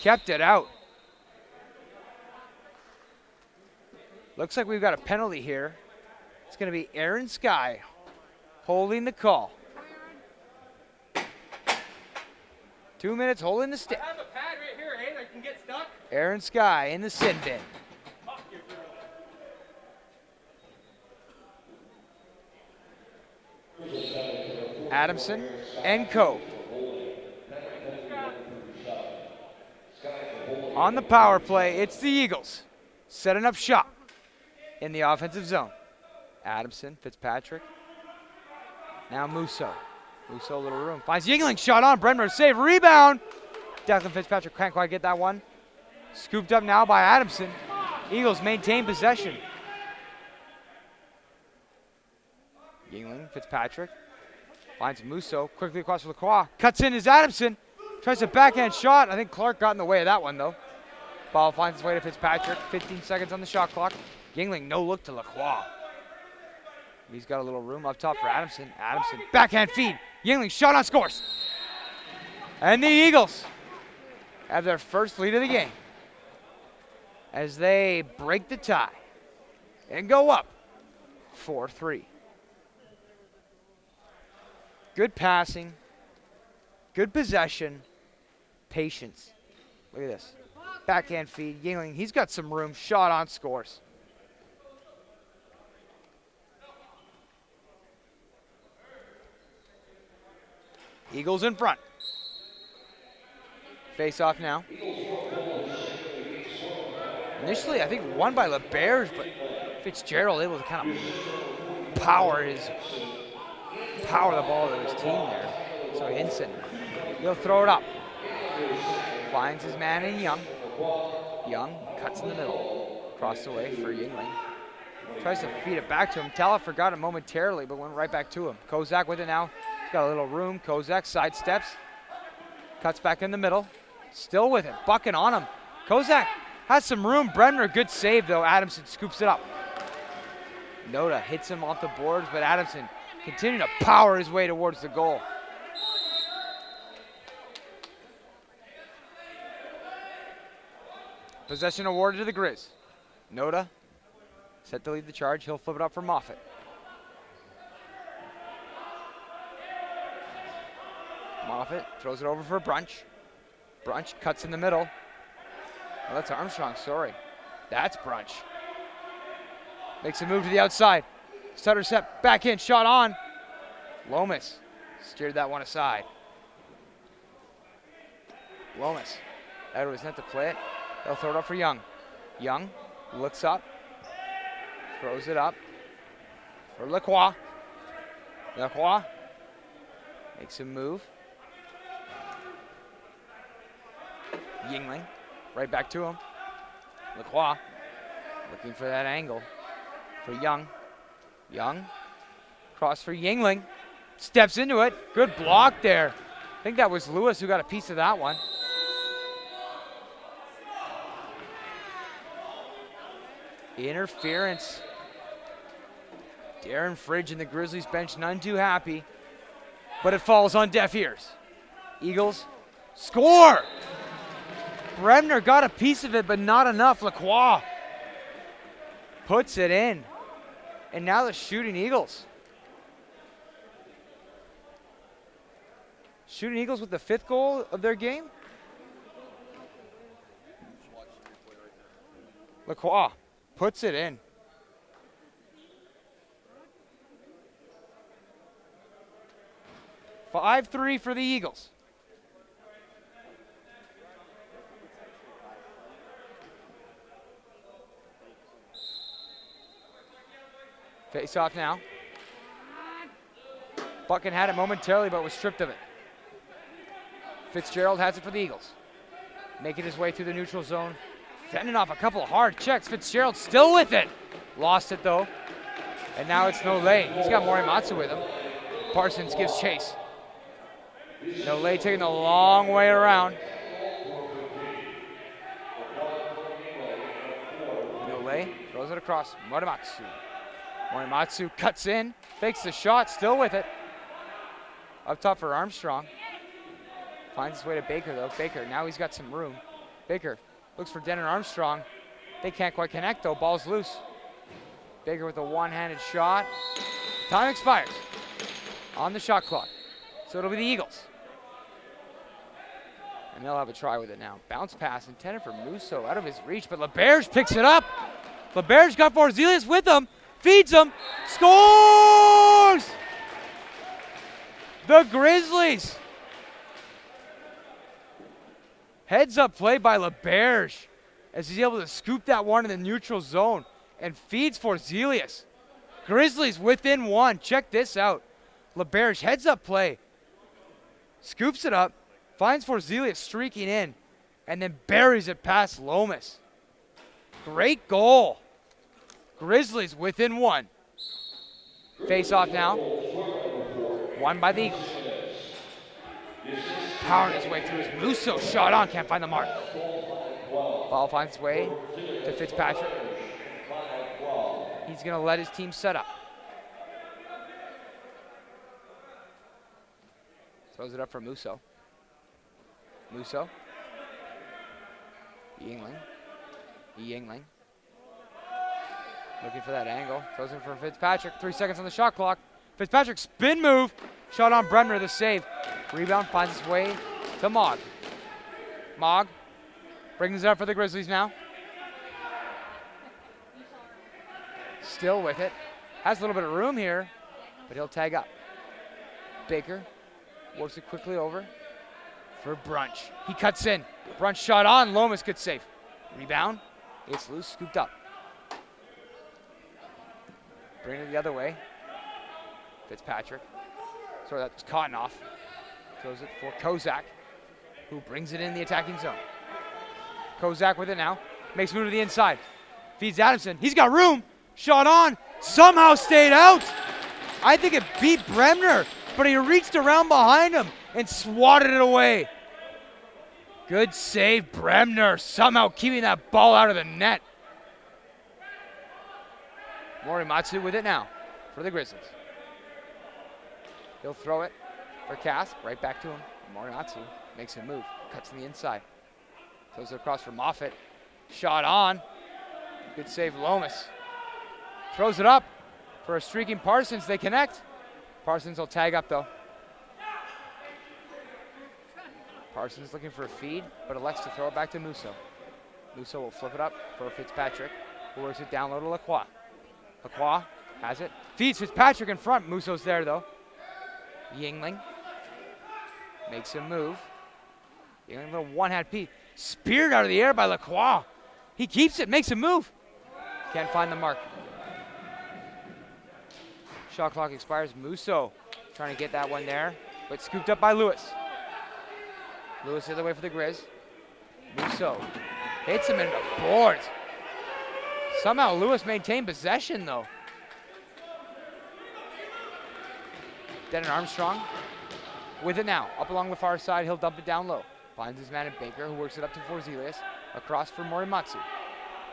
Kept it out. Looks like we've got a penalty here. It's going to be Aaron Sky holding the call. 2 minutes holding the stick. I have a pad right here, hey, that can get stuck. Aaron Sky in the sin bin. Adamson and Co. On the power play, it's the Eagles setting up shop in the offensive zone. Adamson, Fitzpatrick. Now Musso. Musso, a little room. Finds Yingling, shot on. Bremner, save, rebound. Declan Fitzpatrick can't quite get that one. Scooped up now by Adamson. Eagles maintain possession. Yingling, Fitzpatrick. Finds Musso, quickly across for Lacrosse. Cuts in is Adamson. Tries a backhand shot. I think Clark got in the way of that one, though. Ball finds its way to Fitzpatrick. 15 seconds on the shot clock. Yingling, no look to Lacrosse. He's got a little room up top for Adamson. Adamson, backhand feed. Yingling, shot on, scores. And the Eagles have their first lead of the game as they break the tie and go up 4-3. Good passing, good possession, patience. Look at this. Backhand feed, Yingling, he's got some room. Shot on, scores. Eagles in front. Face off now. Initially, I think won by LeBears, but Fitzgerald able to kind of power the ball to his team there. So Hinson, he'll throw it up. Finds his man in Young. Young cuts in the middle. Across the way for Yingling. Tries to feed it back to him. Tala forgot it momentarily, but went right back to him. Kozak with it now. He's got a little room. Kozak sidesteps. Cuts back in the middle. Still with it. Bucking on him. Kozak has some room. Bremner, good save though. Adamson scoops it up. Noda hits him off the boards, but Adamson continuing to power his way towards the goal. Possession awarded to the Grizz. Noda set to lead the charge. He'll flip it up for Moffitt. Moffitt throws it over for Brunch. Brunch cuts in the middle. Oh, that's Armstrong, sorry. That's Brunch. Makes a move to the outside. Stutter step, back in, shot on. Lomas steered that one aside. Lomas, Edwards meant to play it. They'll throw it up for Young. Young looks up, throws it up for Lacroix. Lacroix makes a move. Yingling, right back to him. Lacroix looking for that angle for Young. Young, cross for Yingling. Steps into it. Good block there. I think that was Lewis who got a piece of that one. Interference. Darren Fridge and the Grizzlies bench, none too happy, but it falls on deaf ears. Eagles score. Bremner got a piece of it, but not enough. Lacroix puts it in. And now the Shooting Eagles. Shooting Eagles with the 5th goal of their game. Lacroix puts it in. (5-3) for the Eagles. Face off now. Buchan had it momentarily, but was stripped of it. Fitzgerald has it for the Eagles. Making his way through the neutral zone. Fending off a couple of hard checks. Fitzgerald still with it. Lost it though. And now it's Nole. He's got Morimatsu with him. Parsons gives chase. Nolay taking the long way around. Nolay throws it across. Morimatsu. Morimatsu cuts in, fakes the shot, still with it. Up top for Armstrong. Finds his way to Baker though. Baker, now he's got some room. Baker looks for Denon Armstrong. They can't quite connect though, ball's loose. Baker with a one-handed shot. Time expires on the shot clock. So it'll be the Eagles. And they'll have a try with it now. Bounce pass intended for Musso, out of his reach, but LeBerge picks it up. LeBerge got Forzelius with him, feeds him, scores! The Grizzlies. Heads up play by LeBerge as he's able to scoop that one in the neutral zone and feeds Forzelius. Grizzlies within one. Check this out. LeBerge heads up play, scoops it up, finds Forzelius streaking in, and then buries it past Lomas. Great goal. Grizzlies within one. Face off now. Won by the Eagles. Powering his way through his Musso. Shot on, can't find the mark. Ball finds its way to Fitzpatrick. He's going to let his team set up. Throws it up for Musso. Musso. Yingling. Looking for that angle. Throws it for Fitzpatrick. 3 seconds on the shot clock. Fitzpatrick spin move. Shot on Bremner, the save. Rebound finds its way to Mogg. Mogg brings it up for the Grizzlies now. Still with it. Has a little bit of room here, but he'll tag up. Baker works it quickly over for Brunch. He cuts in. Brunch shot on. Lomas good save. Rebound. It's loose, scooped up. Bring it the other way. Fitzpatrick. Sorry, that was caught off. Throws it for Kozak, who brings it in the attacking zone. Kozak with it now. Makes move to the inside. Feeds Adamson. He's got room. Shot on. Somehow stayed out. I think it beat Bremner, but he reached around behind him and swatted it away. Good save, Bremner. Somehow keeping that ball out of the net. Morimatsu with it now for the Grizzlies. He'll throw it for Kask, right back to him. Morimatsu makes a move, cuts in the inside. Throws it across for Moffitt. Shot on. Good save, Lomas. Throws it up for a streaking Parsons. They connect. Parsons will tag up though. Parsons looking for a feed, but elects to throw it back to Musso. Musso will flip it up for Fitzpatrick, who works it down low to Lacroix. Lacroix has it. Feeds Fitzpatrick in front. Musso's there though. Yingling makes a move. Yingling, little one-hand peek. Speared out of the air by Lacroix. He keeps it, makes a move. Can't find the mark. Shot clock expires. Musso trying to get that one there, but scooped up by Lewis. Lewis the other way for the Grizz. Musso hits him into the boards. Somehow Lewis maintained possession though. Denon Armstrong with it now. Up along the far side, he'll dump it down low. Finds his man at Baker, who works it up to Forzelius. Across for Morimatsu.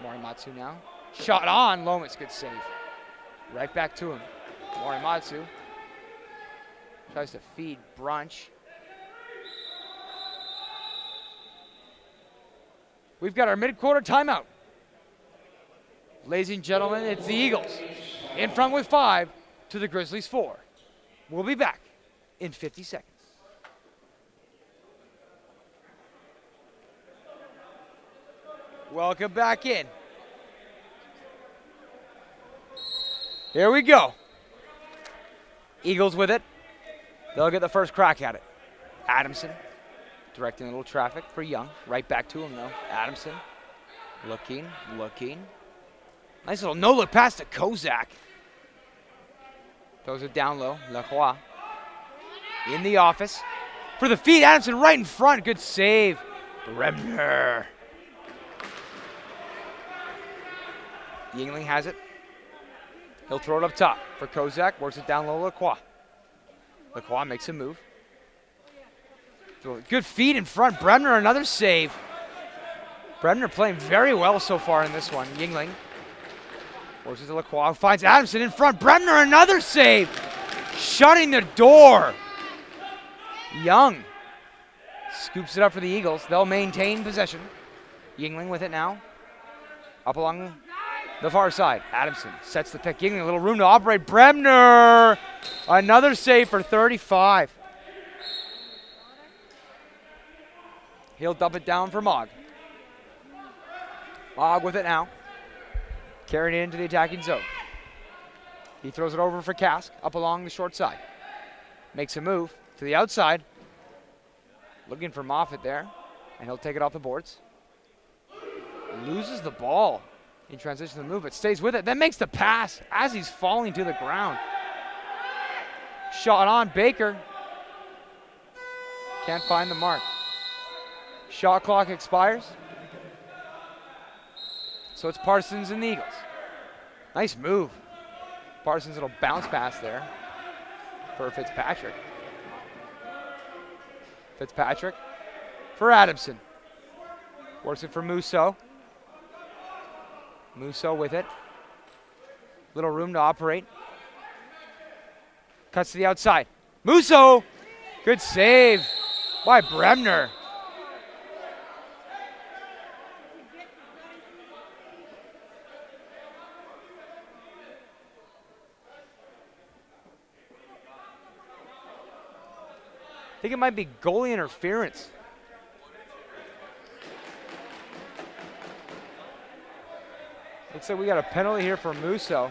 Morimatsu now. Shot on, Lomas, good save. Right back to him. Morimatsu tries to feed Brunch. We've got our mid-quarter timeout. Ladies and gentlemen, it's the Eagles in front with 5 to the Grizzlies 4. We'll be back in 50 seconds. Welcome back in. Here we go. Eagles with it. They'll get the first crack at it. Adamson directing a little traffic for Young. Right back to him though. Adamson looking. Nice little no-look pass to Kozak. Throws it down low. Lacroix in the office. For the feed, Adamson right in front. Good save. Bremner. Yingling has it. He'll throw it up top for Kozak. Works it down low, Lacroix. Lacroix makes a move. Good feed in front. Bremner, another save. Bremner playing very well so far in this one. Yingling forces to Lacrosse, finds Adamson in front. Bremner, another save. Shutting the door. Young scoops it up for the Eagles. They'll maintain possession. Yingling with it now. Up along the far side. Adamson sets the pick. Yingling, a little room to operate. Bremner, another save for 35. He'll dump it down for Mogg. Mogg with it now. Carrying it into the attacking zone. He throws it over for Kask, up along the short side. Makes a move to the outside. Looking for Moffitt there, and he'll take it off the boards. Loses the ball in transition to the move, but stays with it. Then makes the pass as he's falling to the ground. Shot on Baker. Can't find the mark. Shot clock expires. So it's Parsons and the Eagles. Nice move. Parsons, little bounce pass there for Fitzpatrick. Fitzpatrick for Adamson. Works it for Musso. Musso with it. Little room to operate. Cuts to the outside. Musso! Good save by Bremner. I think it might be goalie interference. Looks like we got a penalty here for Musso.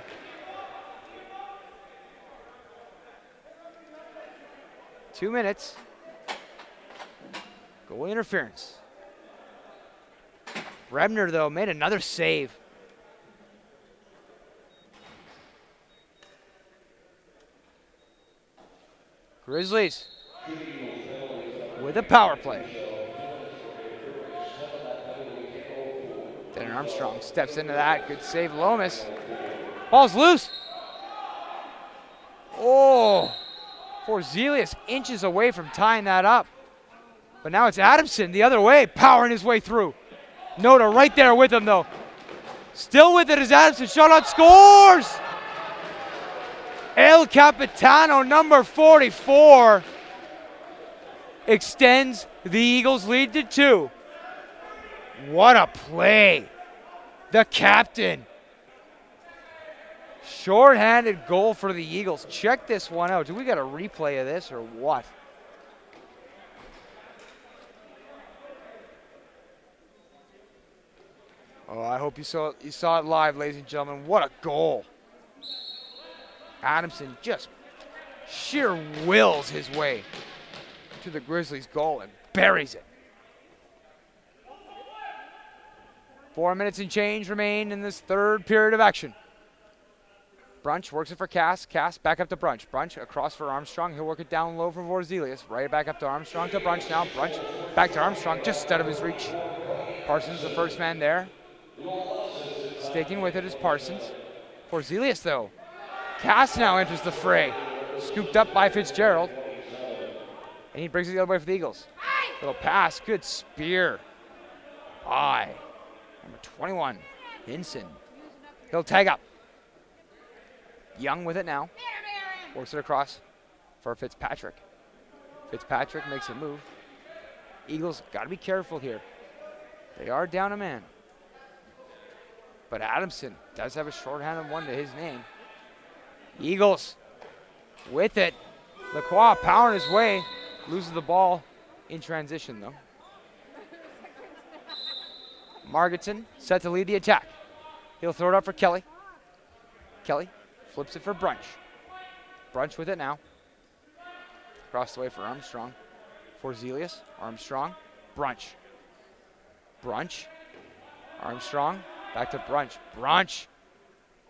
Two minutes. Goalie interference. Bremner, though, made another save. Grizzlies with a power play. Then Armstrong steps into that. Good save, Lomas. Ball's loose. Oh, Forzelius inches away from tying that up. But now it's Adamson the other way, powering his way through. Noda right there with him, though. Still with it as Adamson. Shot on, scores! El Capitano, number 44, extends the Eagles' lead to 2. What a play. The captain. Short-handed goal for the Eagles. Check this one out. Do we got a replay of this or what? Oh, I hope you saw it live, ladies and gentlemen. What a goal. Adamson just sheer wills his way to the Grizzlies' goal and buries it. 4 minutes and change remain in this third period of action. Brunch works it for Cass. Cass back up to Brunch. Brunch across for Armstrong. He'll work it down low for Forzelius. Right back up to Armstrong to Brunch now. Brunch back to Armstrong, just out of his reach. Parsons the first man there. Sticking with it is Parsons. Forzelius, though. Cass now enters the fray. Scooped up by Fitzgerald. And he brings it the other way for the Eagles. Little pass. Good spear by number 21, Hinson. He'll tag up. Young with it now. Works it across for Fitzpatrick. Fitzpatrick makes a move. Eagles got to be careful here. They are down a man. But Adamson does have a shorthanded one to his name. Eagles with it. Lacrosse powering his way. Loses the ball in transition, though. Margetson set to lead the attack. He'll throw it up for Kelly. Kelly flips it for Brunch. Brunch with it now. Across the way for Armstrong. Forzelius. Armstrong. Brunch. Brunch. Armstrong. Back to Brunch. Brunch.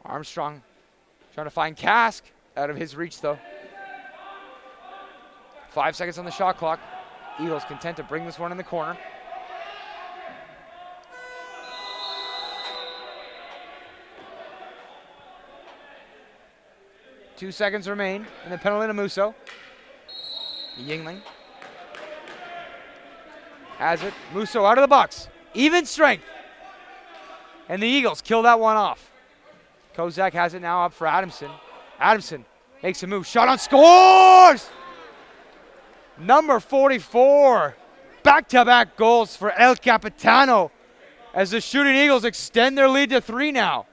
Armstrong trying to find Kask. Out of his reach, though. 5 seconds on the shot clock. Eagles content to bring this one in the corner. Two seconds remain, and the penalty to Musso. Yingling has it. Musso out of the box. Even strength. And the Eagles kill that one off. Kozak has it now up for Adamson. Adamson makes a move. Shot on, scores! Number 44. Back-to-back goals for El Capitano as the Shooting Eagles extend their lead to 3 now.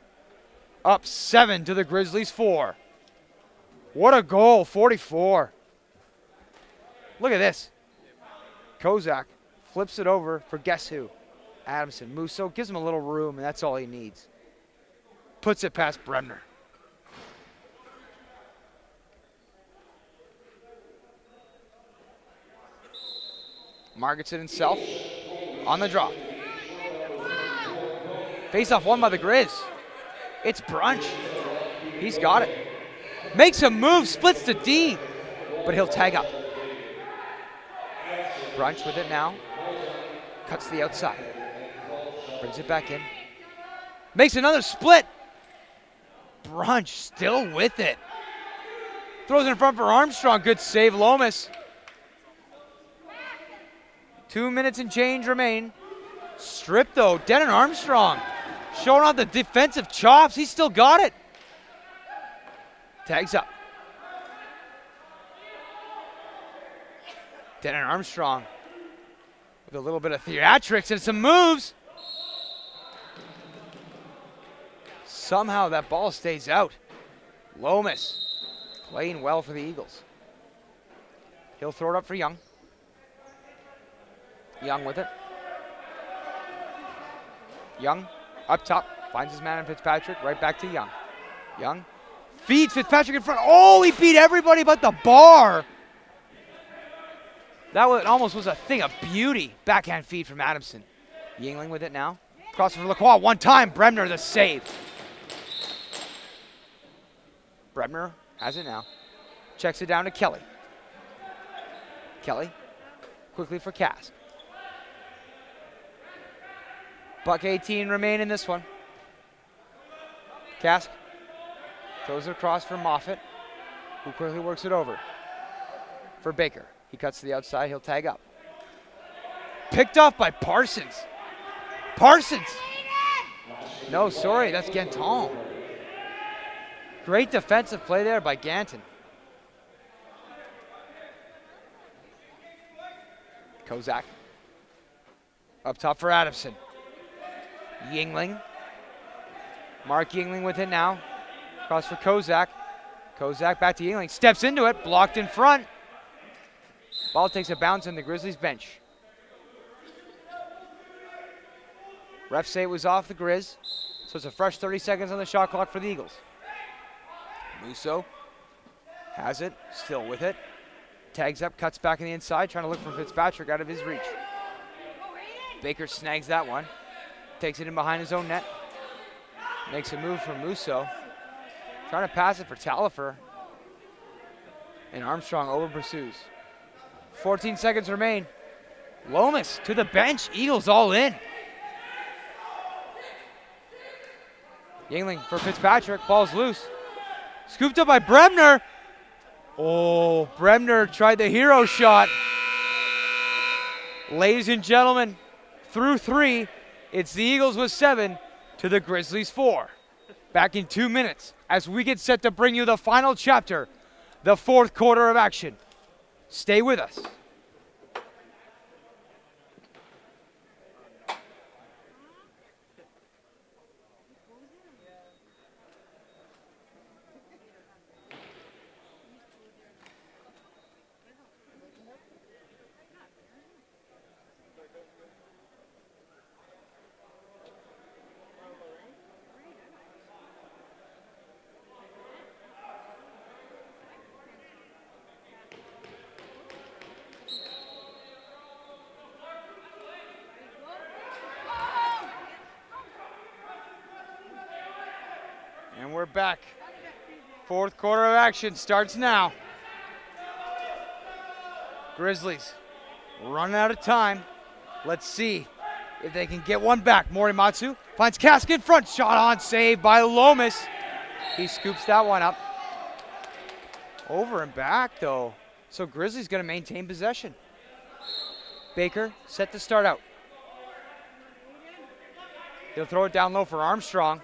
Up 7 to the Grizzlies 4. What a goal, 44. Look at this. Kozak flips it over for guess who? Adamson. Musso gives him a little room, and that's all he needs. Puts it past Bremner. Margets it himself on the drop. Face-off won by the Grizz. It's Brunch. He's got it. Makes a move, splits the D, but he'll tag up. Brunch with it now. Cuts the outside. Brings it back in. Makes another split. Brunch still with it. Throws it in front for Armstrong. Good save, Lomas. 2 minutes and change remain. Stripped though, Denon Armstrong. Showing off the defensive chops. He's still got it. Tags up. Denon Armstrong with a little bit of theatrics and some moves. Somehow that ball stays out. Lomas playing well for the Eagles. He'll throw it up for Young. Young with it. Young up top, finds his man in Fitzpatrick, right back to Young. Young feeds Fitzpatrick in front. Oh, he beat everybody but the bar. That almost was a thing of beauty. Backhand feed from Adamson. Yingling with it now. Cross for Lacrosse one time. Bremner the save. Bremner has it now. Checks it down to Kelly. Kelly quickly for Cask. Buck 18 remain in this one. Cask throws it across for Moffitt, who quickly works it over for Baker. He cuts to the outside. He'll tag up. Picked off by Parsons. Parsons! No, sorry, that's Ganton. Great defensive play there by Ganton. Kozak. Up top for Adamson. Yingling. Mark Yingling with it now. Cross for Kozak. Kozak back to Yingling. Steps into it. Blocked in front. Ball takes a bounce on the Grizzlies bench. Refs say it was off the Grizz. So it's a fresh 30 seconds on the shot clock for the Eagles. Musso has it. Still with it. Tags up. Cuts back on the inside. Trying to look for Fitzpatrick out of his reach. Baker snags that one. Takes it in behind his own net. Makes a move for Musso. Trying to pass it for Talifer. And Armstrong over pursues. 14 seconds remain. Lomas to the bench. Eagles all in. Yingling for Fitzpatrick. Ball's loose. Scooped up by Bremner. Oh, Bremner tried the hero shot. Ladies and gentlemen, through 3, it's the Eagles with 7 to the Grizzlies 4. Back in 2 minutes as we get set to bring you the final chapter, the 4th quarter of action. Stay with us. And we're back. 4th quarter of action starts now. Grizzlies running out of time. Let's see if they can get one back. Morimatsu finds Cask in front. Shot on, saved by Lomas. He scoops that one up. Over and back though. So Grizzlies gonna maintain possession. Baker set to start out. He'll throw it down low for Armstrong.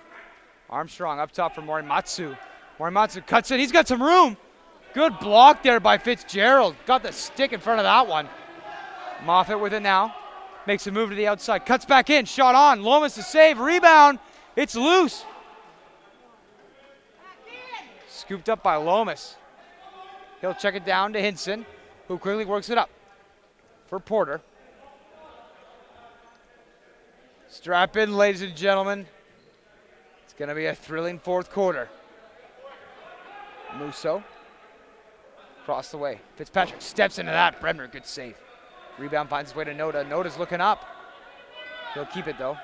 Armstrong up top for Morimatsu. Morimatsu cuts it. He's got some room. Good block there by Fitzgerald. Got the stick in front of that one. Moffitt with it now. Makes a move to the outside. Cuts back in. Shot on. Lomas to save. Rebound. It's loose. Scooped up by Lomas. He'll check it down to Hinson, who quickly works it up for Porter. Strap in, ladies and gentlemen. It's going to be a thrilling fourth quarter. Musso. Across the way. Fitzpatrick steps into that. Bremner, good save. Rebound finds its way to Noda. Noda's looking up. He'll keep it, though,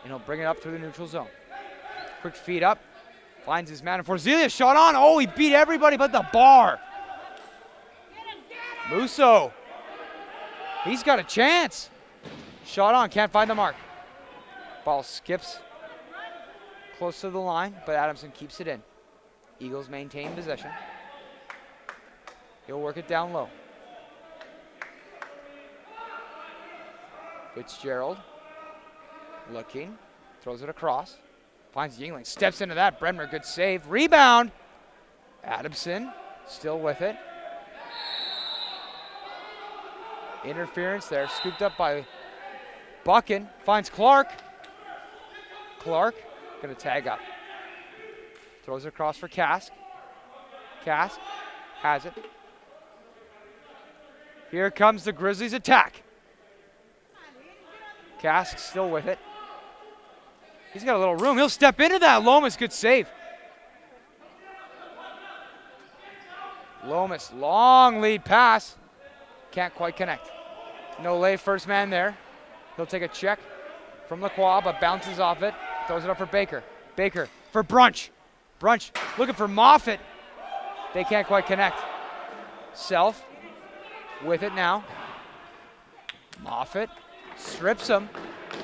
and he'll bring it up through the neutral zone. Quick feed up. Finds his man. Forzelia shot on. Oh, he beat everybody but the bar. Musso. He's got a chance. Shot on. Can't find the mark. Ball skips close to the line, but Adamson keeps it in. Eagles maintain possession. He'll work it down low. Fitzgerald looking, throws it across, finds Yingling, steps into that. Bremner, good save. Rebound. Adamson still with it. Interference there, scooped up by Buchan. Finds Clark. Clark gonna tag up. Throws it across for Kask. Kask has it. Here comes the Grizzlies attack. Kask still with it. He's got a little room. He'll step into that. Lomas, good save. Lomas, long lead pass. Can't quite connect. Nole, first man there. He'll take a check from Lacrosse, but bounces off it. Throws it up for Baker. Baker for Brunch. Brunch looking for Moffitt. They can't quite connect. Self with it now. Moffitt strips him.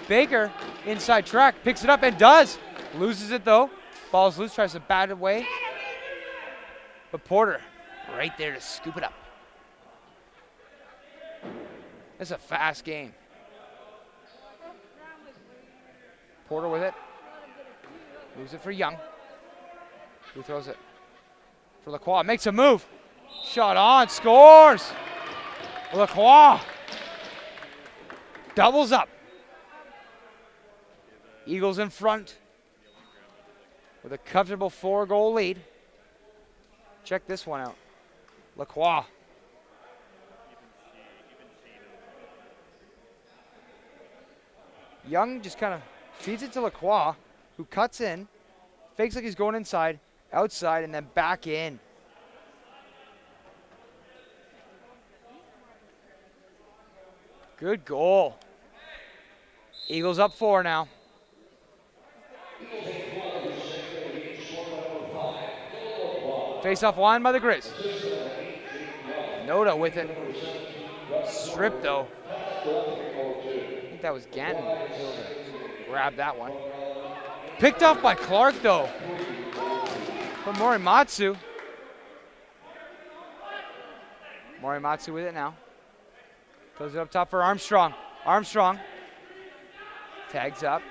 Baker inside track, picks it up and does. Loses it though. Ball's loose, tries to bat it away. But Porter right there to scoop it up. It's a fast game. Porter with it. Moves it for Young. Who throws it? For Lacrosse. Makes a move. Shot on. Scores. Lacrosse. Doubles up. Eagles in front with a comfortable 4-goal lead. Check this one out. Lacrosse. Young just kind of feeds it to Lacrosse, who cuts in, fakes like he's going inside, outside, and then back in. Good goal. Eagles up 4 now. Face-off won by the Grizz. Noda with it. Stripped though. I think that was Gannon able to grab that one. Picked off by Clark though. From Morimatsu. Morimatsu with it now. Throws it up top for Armstrong. Armstrong tags up.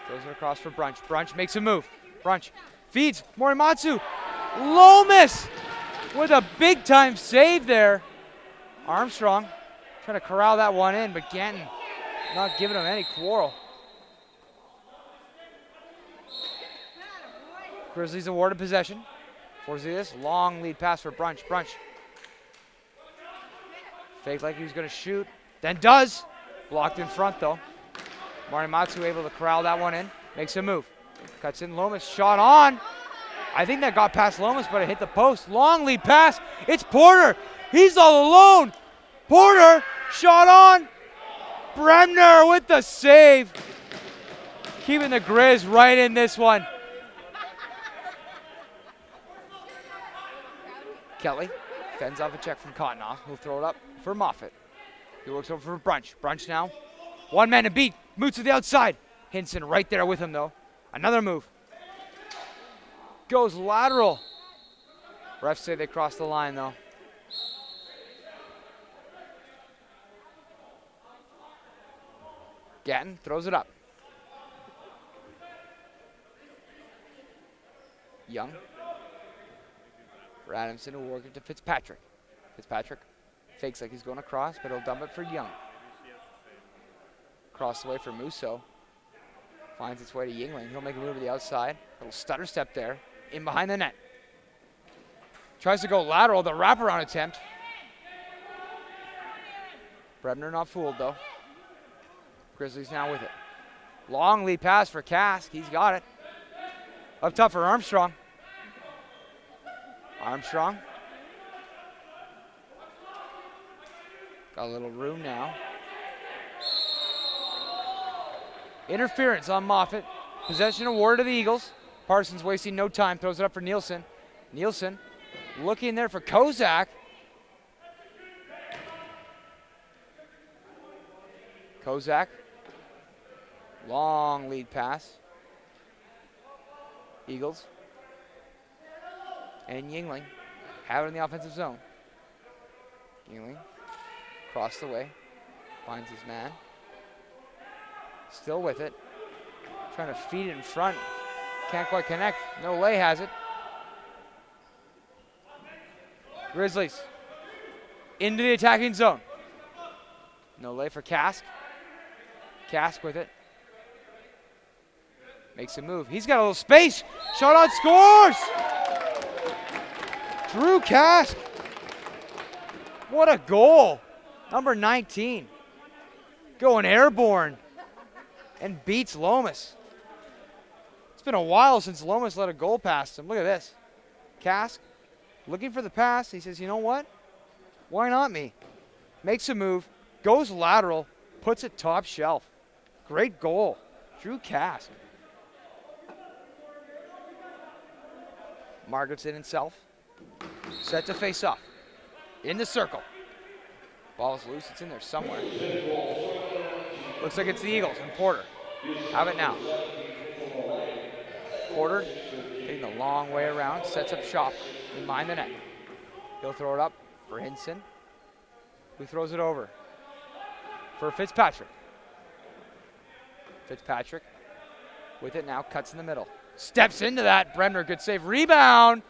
Throws it across for Brunch. Brunch makes a move. Brunch feeds Morimatsu. Lomas with a big-time save there. Armstrong trying to corral that one in, but Ganton not giving him any quarrel. Grizzlies awarded possession. Forzias, long lead pass for Brunch. Brunch faked like he was going to shoot, then does. Blocked in front though. Morimatsu able to corral that one in. Makes a move. Cuts in Lomas. Shot on. I think that got past Lomas, but it hit the post. Long lead pass. It's Porter. He's all alone. Porter. Shot on. Bremner with the save. Keeping the Grizz right in this one. Kelly fends off a check from Cottonoff. He'll throw it up for Moffitt. He works over for Brunch. Brunch now. One man to beat. Moves to the outside. Hinson right there with him though. Another move. Goes lateral. Refs say they crossed the line though. Gatton throws it up. Young. For Adamson will work it to Fitzpatrick. Fitzpatrick fakes like he's going across, but he'll dump it for Young. Cross the way for Musso. Finds its way to Yingling. He'll make a move to the outside. Little stutter step there. In behind the net. Tries to go lateral, the wraparound attempt. Brebner not fooled though. Grizzlies now with it. Long lead pass for Kask. He's got it. Up top for Armstrong. Armstrong. Got a little room now. Interference on Moffat. Possession award to the Eagles. Parsons wasting no time. Throws it up for Nielsen. Nielsen looking there for Kozak. Kozak. Long lead pass. Eagles. And Yingling have it in the offensive zone. Yingling across the way. Finds his man. Still with it. Trying to feed it in front. Can't quite connect. No lay has it. Grizzlies into the attacking zone. No lay for Kask. Kask with it. Makes a move. He's got a little space. Shot on, scores! Drew Kask. What a goal. Number 19. Going airborne. And beats Lomas. It's been a while since Lomas let a goal past him. Look at this. Kask looking for the pass. He says, you know what? Why not me? Makes a move. Goes lateral. Puts it top shelf. Great goal. Drew Kask. Margaretson himself. Set to face off. In the circle. Ball's loose. It's in there somewhere. Looks like it's the Eagles and Porter. Have it now. Porter taking the long way around. Sets up shop in behind the net. He'll throw it up for Hinson, who throws it over for Fitzpatrick. Fitzpatrick with it now. Cuts in the middle. Steps into that. Bremner, good save. Rebound.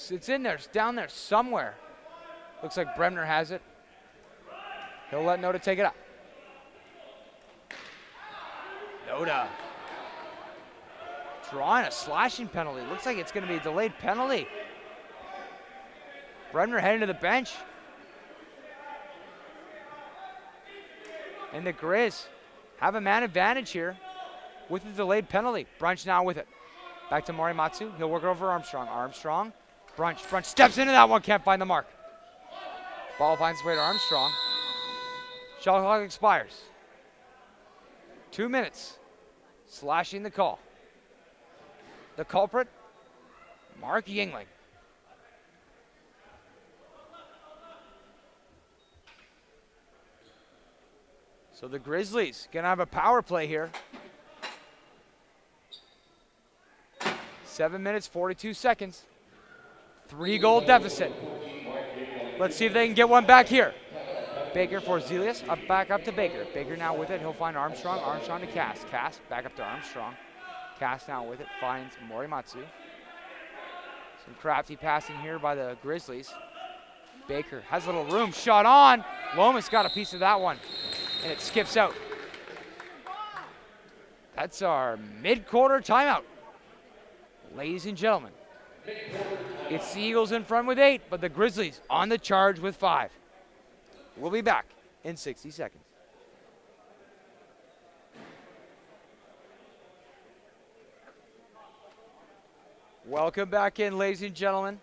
It's in there. It's down there somewhere. Looks like Bremner has it. He'll let Noda take it up. Noda. Drawing a slashing penalty. Looks like it's going to be a delayed penalty. Bremner heading to the bench. And the Grizz have a man advantage here with the delayed penalty. Brunch now with it. Back to Morimatsu. He'll work it over Armstrong. Armstrong. Brunch steps into that one. Can't find the mark. Ball finds its way to Armstrong. Shot clock expires. 2 minutes. Slashing the call. The culprit, Mark Yingling. So the Grizzlies gonna have a power play here. 7 minutes, 42 seconds. 3-goal deficit. Let's see if they can get one back here. Baker for Zelius, back up to Baker. Baker now with it, he'll find Armstrong. Armstrong to Kask. Kask back up to Armstrong. Kask now with it, finds Morimatsu. Some crafty passing here by the Grizzlies. Baker has a little room, shot on. Lomas got a piece of that one, and it skips out. That's our mid-quarter timeout. Ladies and gentlemen, it's the Eagles in front with 8, but the Grizzlies on the charge with 5. We'll be back in 60 seconds. Welcome back in, ladies and gentlemen.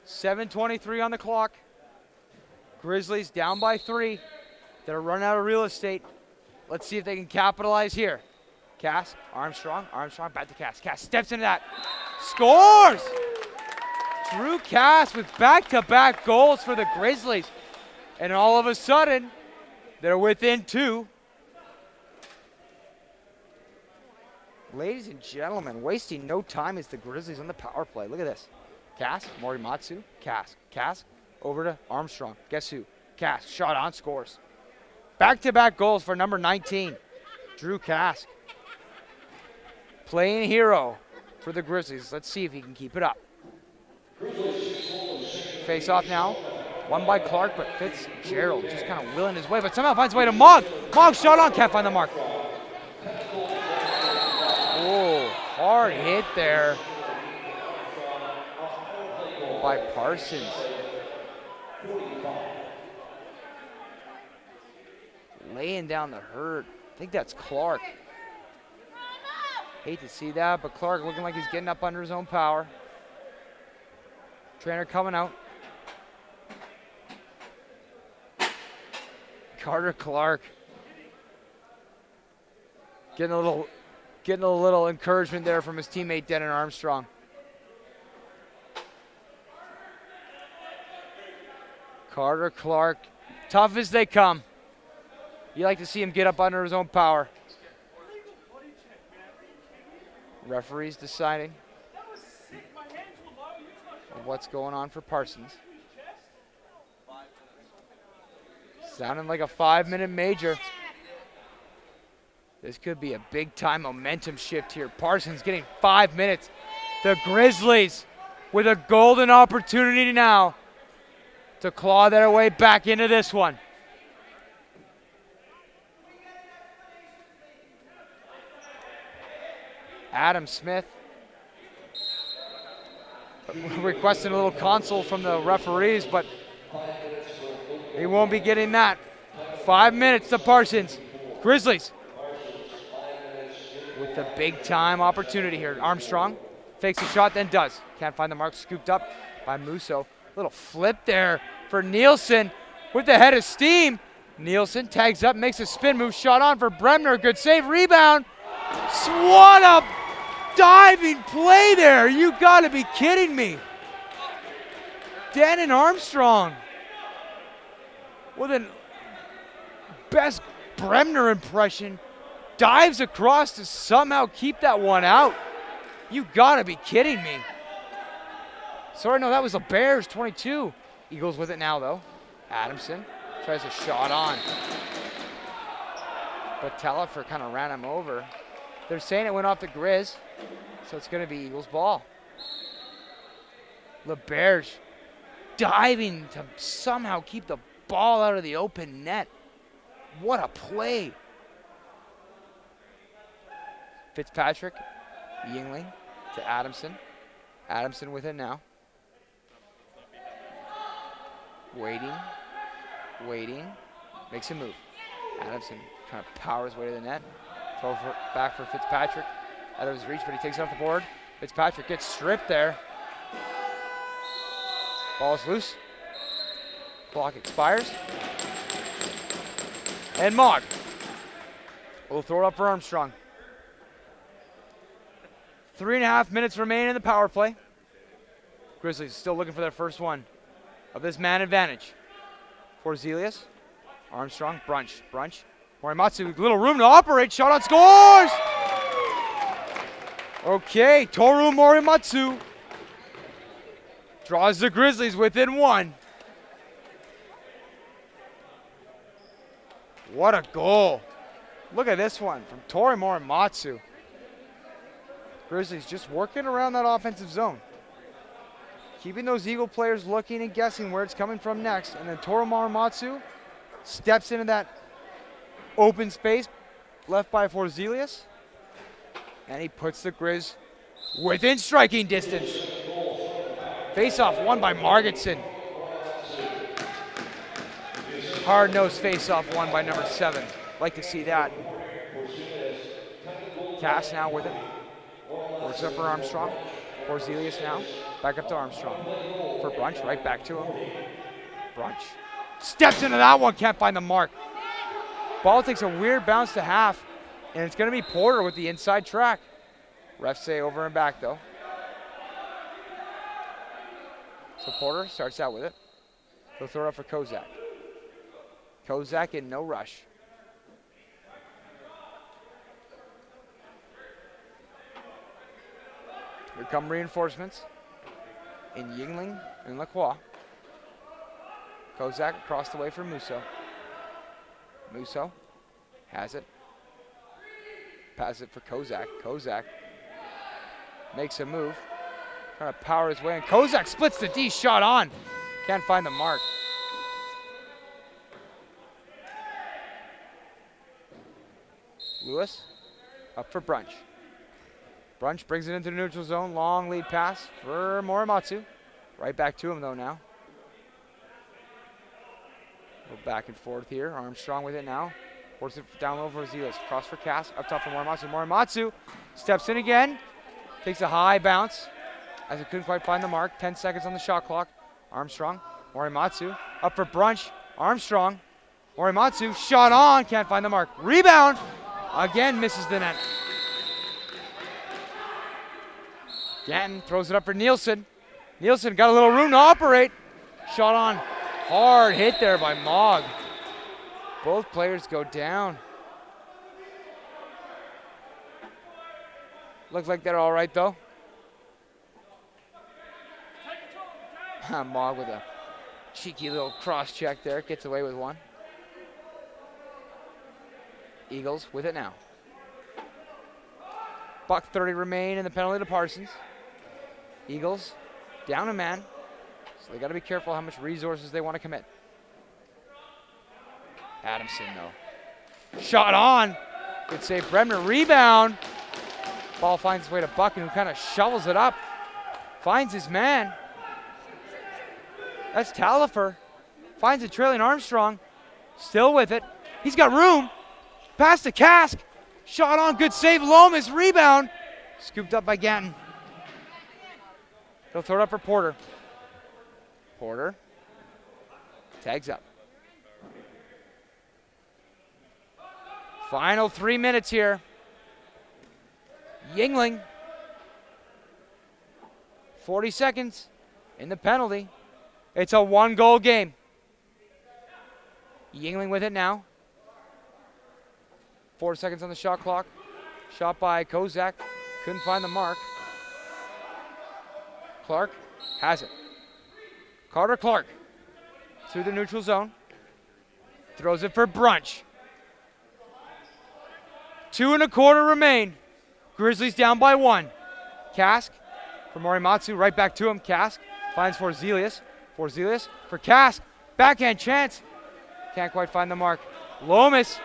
7:23 on the clock. Grizzlies down by 3. They're running out of real estate. Let's see if they can capitalize here. Kask, Armstrong back to Kask. Kask steps into that. Scores! Drew Kask with back-to-back goals for the Grizzlies. And all of a sudden, they're within 2. Ladies and gentlemen, wasting no time is the Grizzlies on the power play. Look at this. Kask, Morimatsu, Kask over to Armstrong. Guess who? Kask, shot on, scores. Back-to-back goals for number 19, Drew Kask. Playing hero for the Grizzlies. Let's see if he can keep it up. Face off now. Won by Clark, but Fitzgerald just kind of willing his way, but somehow finds a way to Mogg. Mogg shot on, can't find the mark. Oh, hard hit there by Parsons. Laying down the hurt. I think that's Clark. Hate to see that, but Clark looking like he's getting up under his own power. Trainer coming out. Carter Clark getting a little encouragement there from his teammate Denon Armstrong. Carter Clark, tough as they come. You like to see him get up under his own power. Referees deciding what's going on for Parsons. Sounding like a 5-minute major. This could be a big-time momentum shift here. Parsons getting 5 minutes. The Grizzlies with a golden opportunity now to claw their way back into this one. Adam Smith requesting a little console from the referees, but he won't be getting that. 5 minutes to Parsons. Grizzlies with the big-time opportunity here. Armstrong fakes a shot, then does. Can't find the mark, scooped up by Musso. Little flip there for Nielsen with the head of steam. Nielsen tags up, makes a spin move, shot on for Bremner. Good save, rebound. What a diving play there. You gotta be kidding me. Denon Armstrong with an best Bremner impression. Dives across to somehow keep that one out. You gotta be kidding me. Sorry, no, that was the Bears, 22. Eagles with it now, though. Adamson tries a shot on. But Tellifer kind of ran him over. They're saying it went off the Grizz, so it's going to be Eagles ball. LeBerge diving to somehow keep the ball out of the open net. What a play. Fitzpatrick, Yingling to Adamson. Adamson with it now. Waiting, makes a move. Adamson kind of powers way to the net. Throw back for Fitzpatrick. Out of his reach, but he takes it off the board. Fitzpatrick gets stripped there. Ball's loose. Clock expires. And Mogg will throw it up for Armstrong. 3.5 minutes remain in the power play. Grizzlies still looking for their first one of this man advantage. For Zelius, Armstrong, Brunch. Morimatsu, little room to operate, shot on, scores! Okay, Toru Morimatsu draws the Grizzlies within one. What a goal. Look at this one from Toru Morimatsu. Grizzlies just working around that offensive zone. Keeping those Eagle players looking and guessing where it's coming from next. And then Toru Morimatsu steps into that open space left by Forzelius. And he puts the Grizz within striking distance. Face-off won by Margetson. Hard-nosed face-off won by number 7. Like to see that. Cass now with it. Works up for Armstrong. Forzelius now. Back up to Armstrong. For Brunch, right back to him. Brunch. Steps into that one, can't find the mark. Ball takes a weird bounce to half, and it's going to be Porter with the inside track. Refs say over and back, though. So Porter starts out with it. He'll throw it up for Kozak. Kozak in no rush. Here come reinforcements in Yingling and Lacrosse. Kozak across the way for Musso. Musso has it. Pass it for Kozak. Kozak makes a move. Trying to power his way in. Kozak splits the D, shot on. Can't find the mark. Lewis up for Brunch. Brunch brings it into the neutral zone. Long lead pass for Morimatsu. Right back to him though now. Go back and forth here. Armstrong with it now. Forces it down low for Zelas. Cross for Cass. Up top for Morimatsu. Morimatsu steps in again. Takes a high bounce as it couldn't quite find the mark. 10 seconds on the shot clock. Armstrong. Morimatsu. Up for Brunch. Armstrong. Morimatsu. Shot on. Can't find the mark. Rebound. Again misses the net. Ganton throws it up for Nielsen. Nielsen got a little room to operate. Shot on. Hard hit there by Mogg. Both players go down. Looks like they're all right though. Mogg with a cheeky little cross check there. Gets away with one. Eagles with it now. $1:30 remain in the penalty to Parsons. Eagles down a man. So they got to be careful how much resources they want to commit. Adamson though. Shot on. Good save. Bremner rebound. Ball finds its way to Buchan, who kind of shovels it up. Finds his man. That's Talifer. Finds it trailing Armstrong. Still with it. He's got room. Pass to Cask. Shot on. Good save. Lomas. Rebound. Scooped up by Ganton. He'll throw it up for Porter. Porter tags up. Final 3 minutes here. Yingling. 40 seconds in the penalty. It's a 1-goal game. Yingling with it now. 4 seconds on the shot clock. Shot by Kozak. Couldn't find the mark. Clark has it. Carter Clark through the neutral zone. Throws it for Brunch. 2 1/4 remain. Grizzlies down by 1. Kask for Morimatsu. Right back to him. Kask finds for Zelius. For Kask. Backhand chance. Can't quite find the mark. Lomas.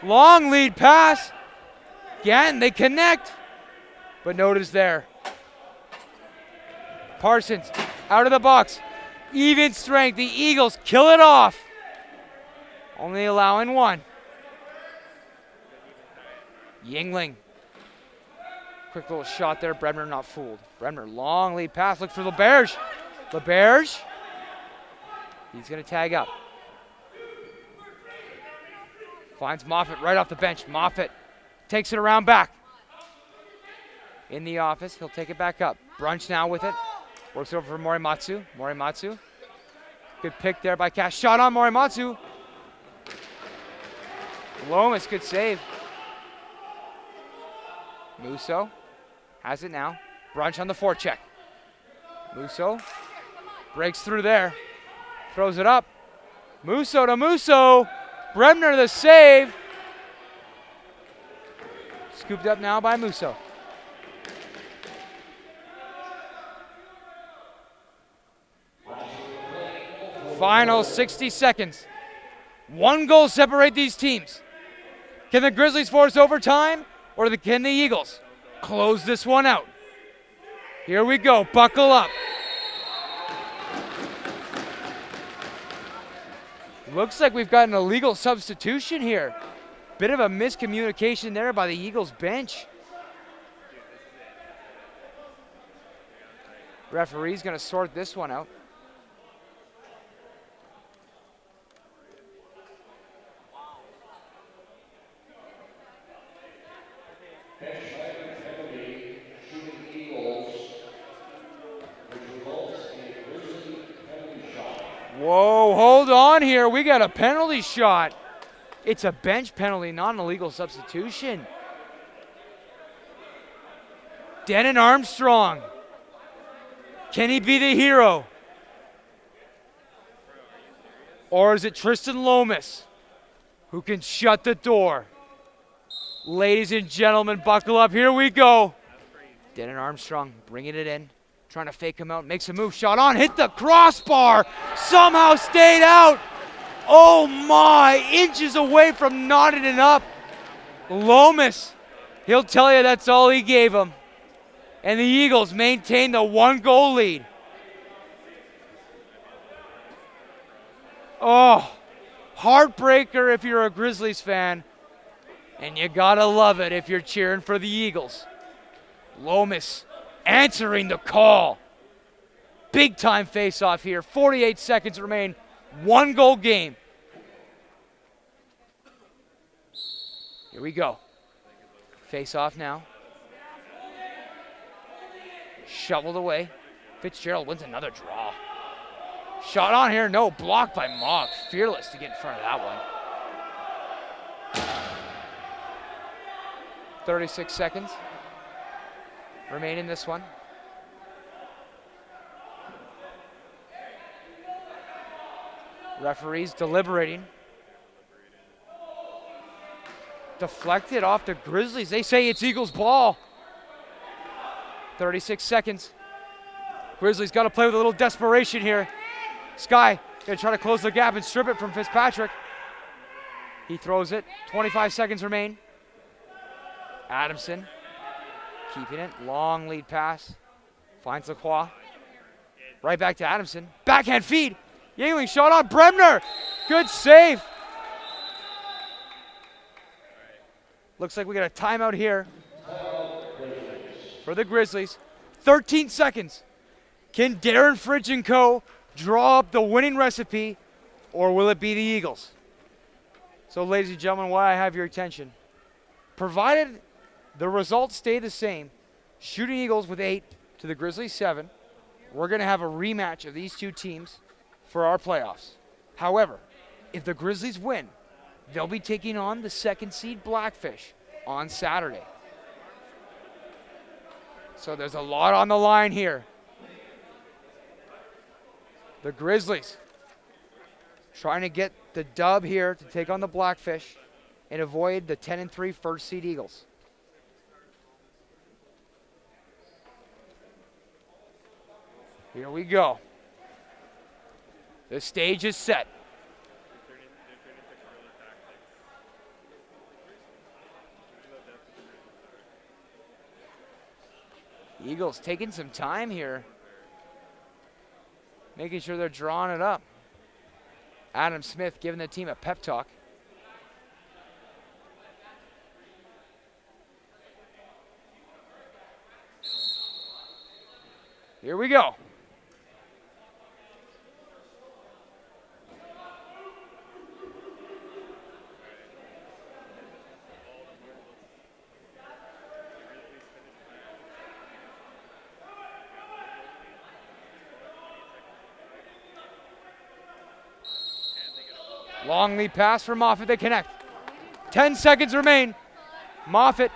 Long lead pass. Again, they connect. But notice there. Parsons out of the box. Even strength. The Eagles kill it off. Only allowing 1. Yingling. Quick little shot there. Bremner not fooled. Bremner, long lead pass. Look for LeBerge. LeBerge. He's going to tag up. Finds Moffett right off the bench. Moffett takes it around back. In the office. He'll take it back up. Brunch now with it. Works over for Morimatsu. Morimatsu. Good pick there by Cash. Shot on Morimatsu. Lomas, good save. Musso has it now. Brunch on the forecheck. Musso breaks through there. Throws it up. Musso to Musso. Bremner the save. Scooped up now by Musso. Final 60 seconds. 1 goal separate these teams. Can the Grizzlies force overtime, or can the Eagles close this one out? Here we go. Buckle up. Looks like we've got an illegal substitution here. Bit of a miscommunication there by the Eagles bench. Referee's going to sort this one out. Whoa, hold on here. We got a penalty shot. It's a bench penalty, not an illegal substitution. Denon Armstrong. Can he be the hero? Or is it Tristan Lomas? who can shut the door. Ladies and gentlemen, buckle up. Here we go. Denon Armstrong bringing it in. Trying to fake him out. Makes a move. Shot on. Hit the crossbar. Somehow stayed out. Oh my. Inches away from knotting it up. Lomas. He'll tell you that's all he gave him. And the Eagles maintain the 1-goal lead. Oh. Heartbreaker if you're a Grizzlies fan. And you gotta love it if you're cheering for the Eagles. Lomas answering the call. Big time face off here. 48 seconds remain. 1-goal game. Here we go. Face off now. Shoveled away. Fitzgerald wins another draw. Shot on here. No. Blocked by Mogg. Fearless to get in front of that one. 36 seconds remain in this one. Referees deliberating. Deflected off the Grizzlies. They say it's Eagles ball. 36 seconds. Grizzlies got to play with a little desperation here. Sky going to try to close the gap and strip it from Fitzpatrick. He throws it. 25 seconds remain. Adamson keeping it. Long lead pass. Finds Lacrosse. Right back to Adamson. Backhand feed. Yangling shot on Bremner. Good save. Looks like we got a timeout here for the Grizzlies. 13 seconds. Can Darren Fridge and co. draw up the winning recipe, or will it be the Eagles? So, ladies and gentlemen, why I have your attention. Provided the results stay the same, Shooting Eagles with 8 to the Grizzlies 7, we're going to have a rematch of these two teams for our playoffs. However, if the Grizzlies win, they'll be taking on the second seed Blackfish on Saturday. So there's a lot on the line here. The Grizzlies trying to get the dub here to take on the Blackfish and avoid the 10-3 first seed Eagles. Here we go. The stage is set. Eagles taking some time here, making sure they're drawing it up. Adam Smith giving the team a pep talk. Here we go. Long lead pass for Moffitt. They connect. 10 seconds remain. Moffitt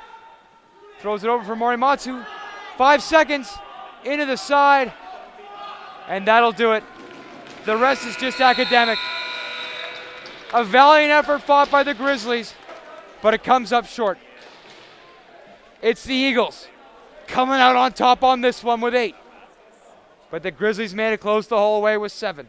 throws it over for Morimatsu. 5 seconds into the side. And that'll do it. The rest is just academic. A valiant effort fought by the Grizzlies, but it comes up short. It's the Eagles coming out on top on this one with 8. But the Grizzlies made it close the whole way with 7.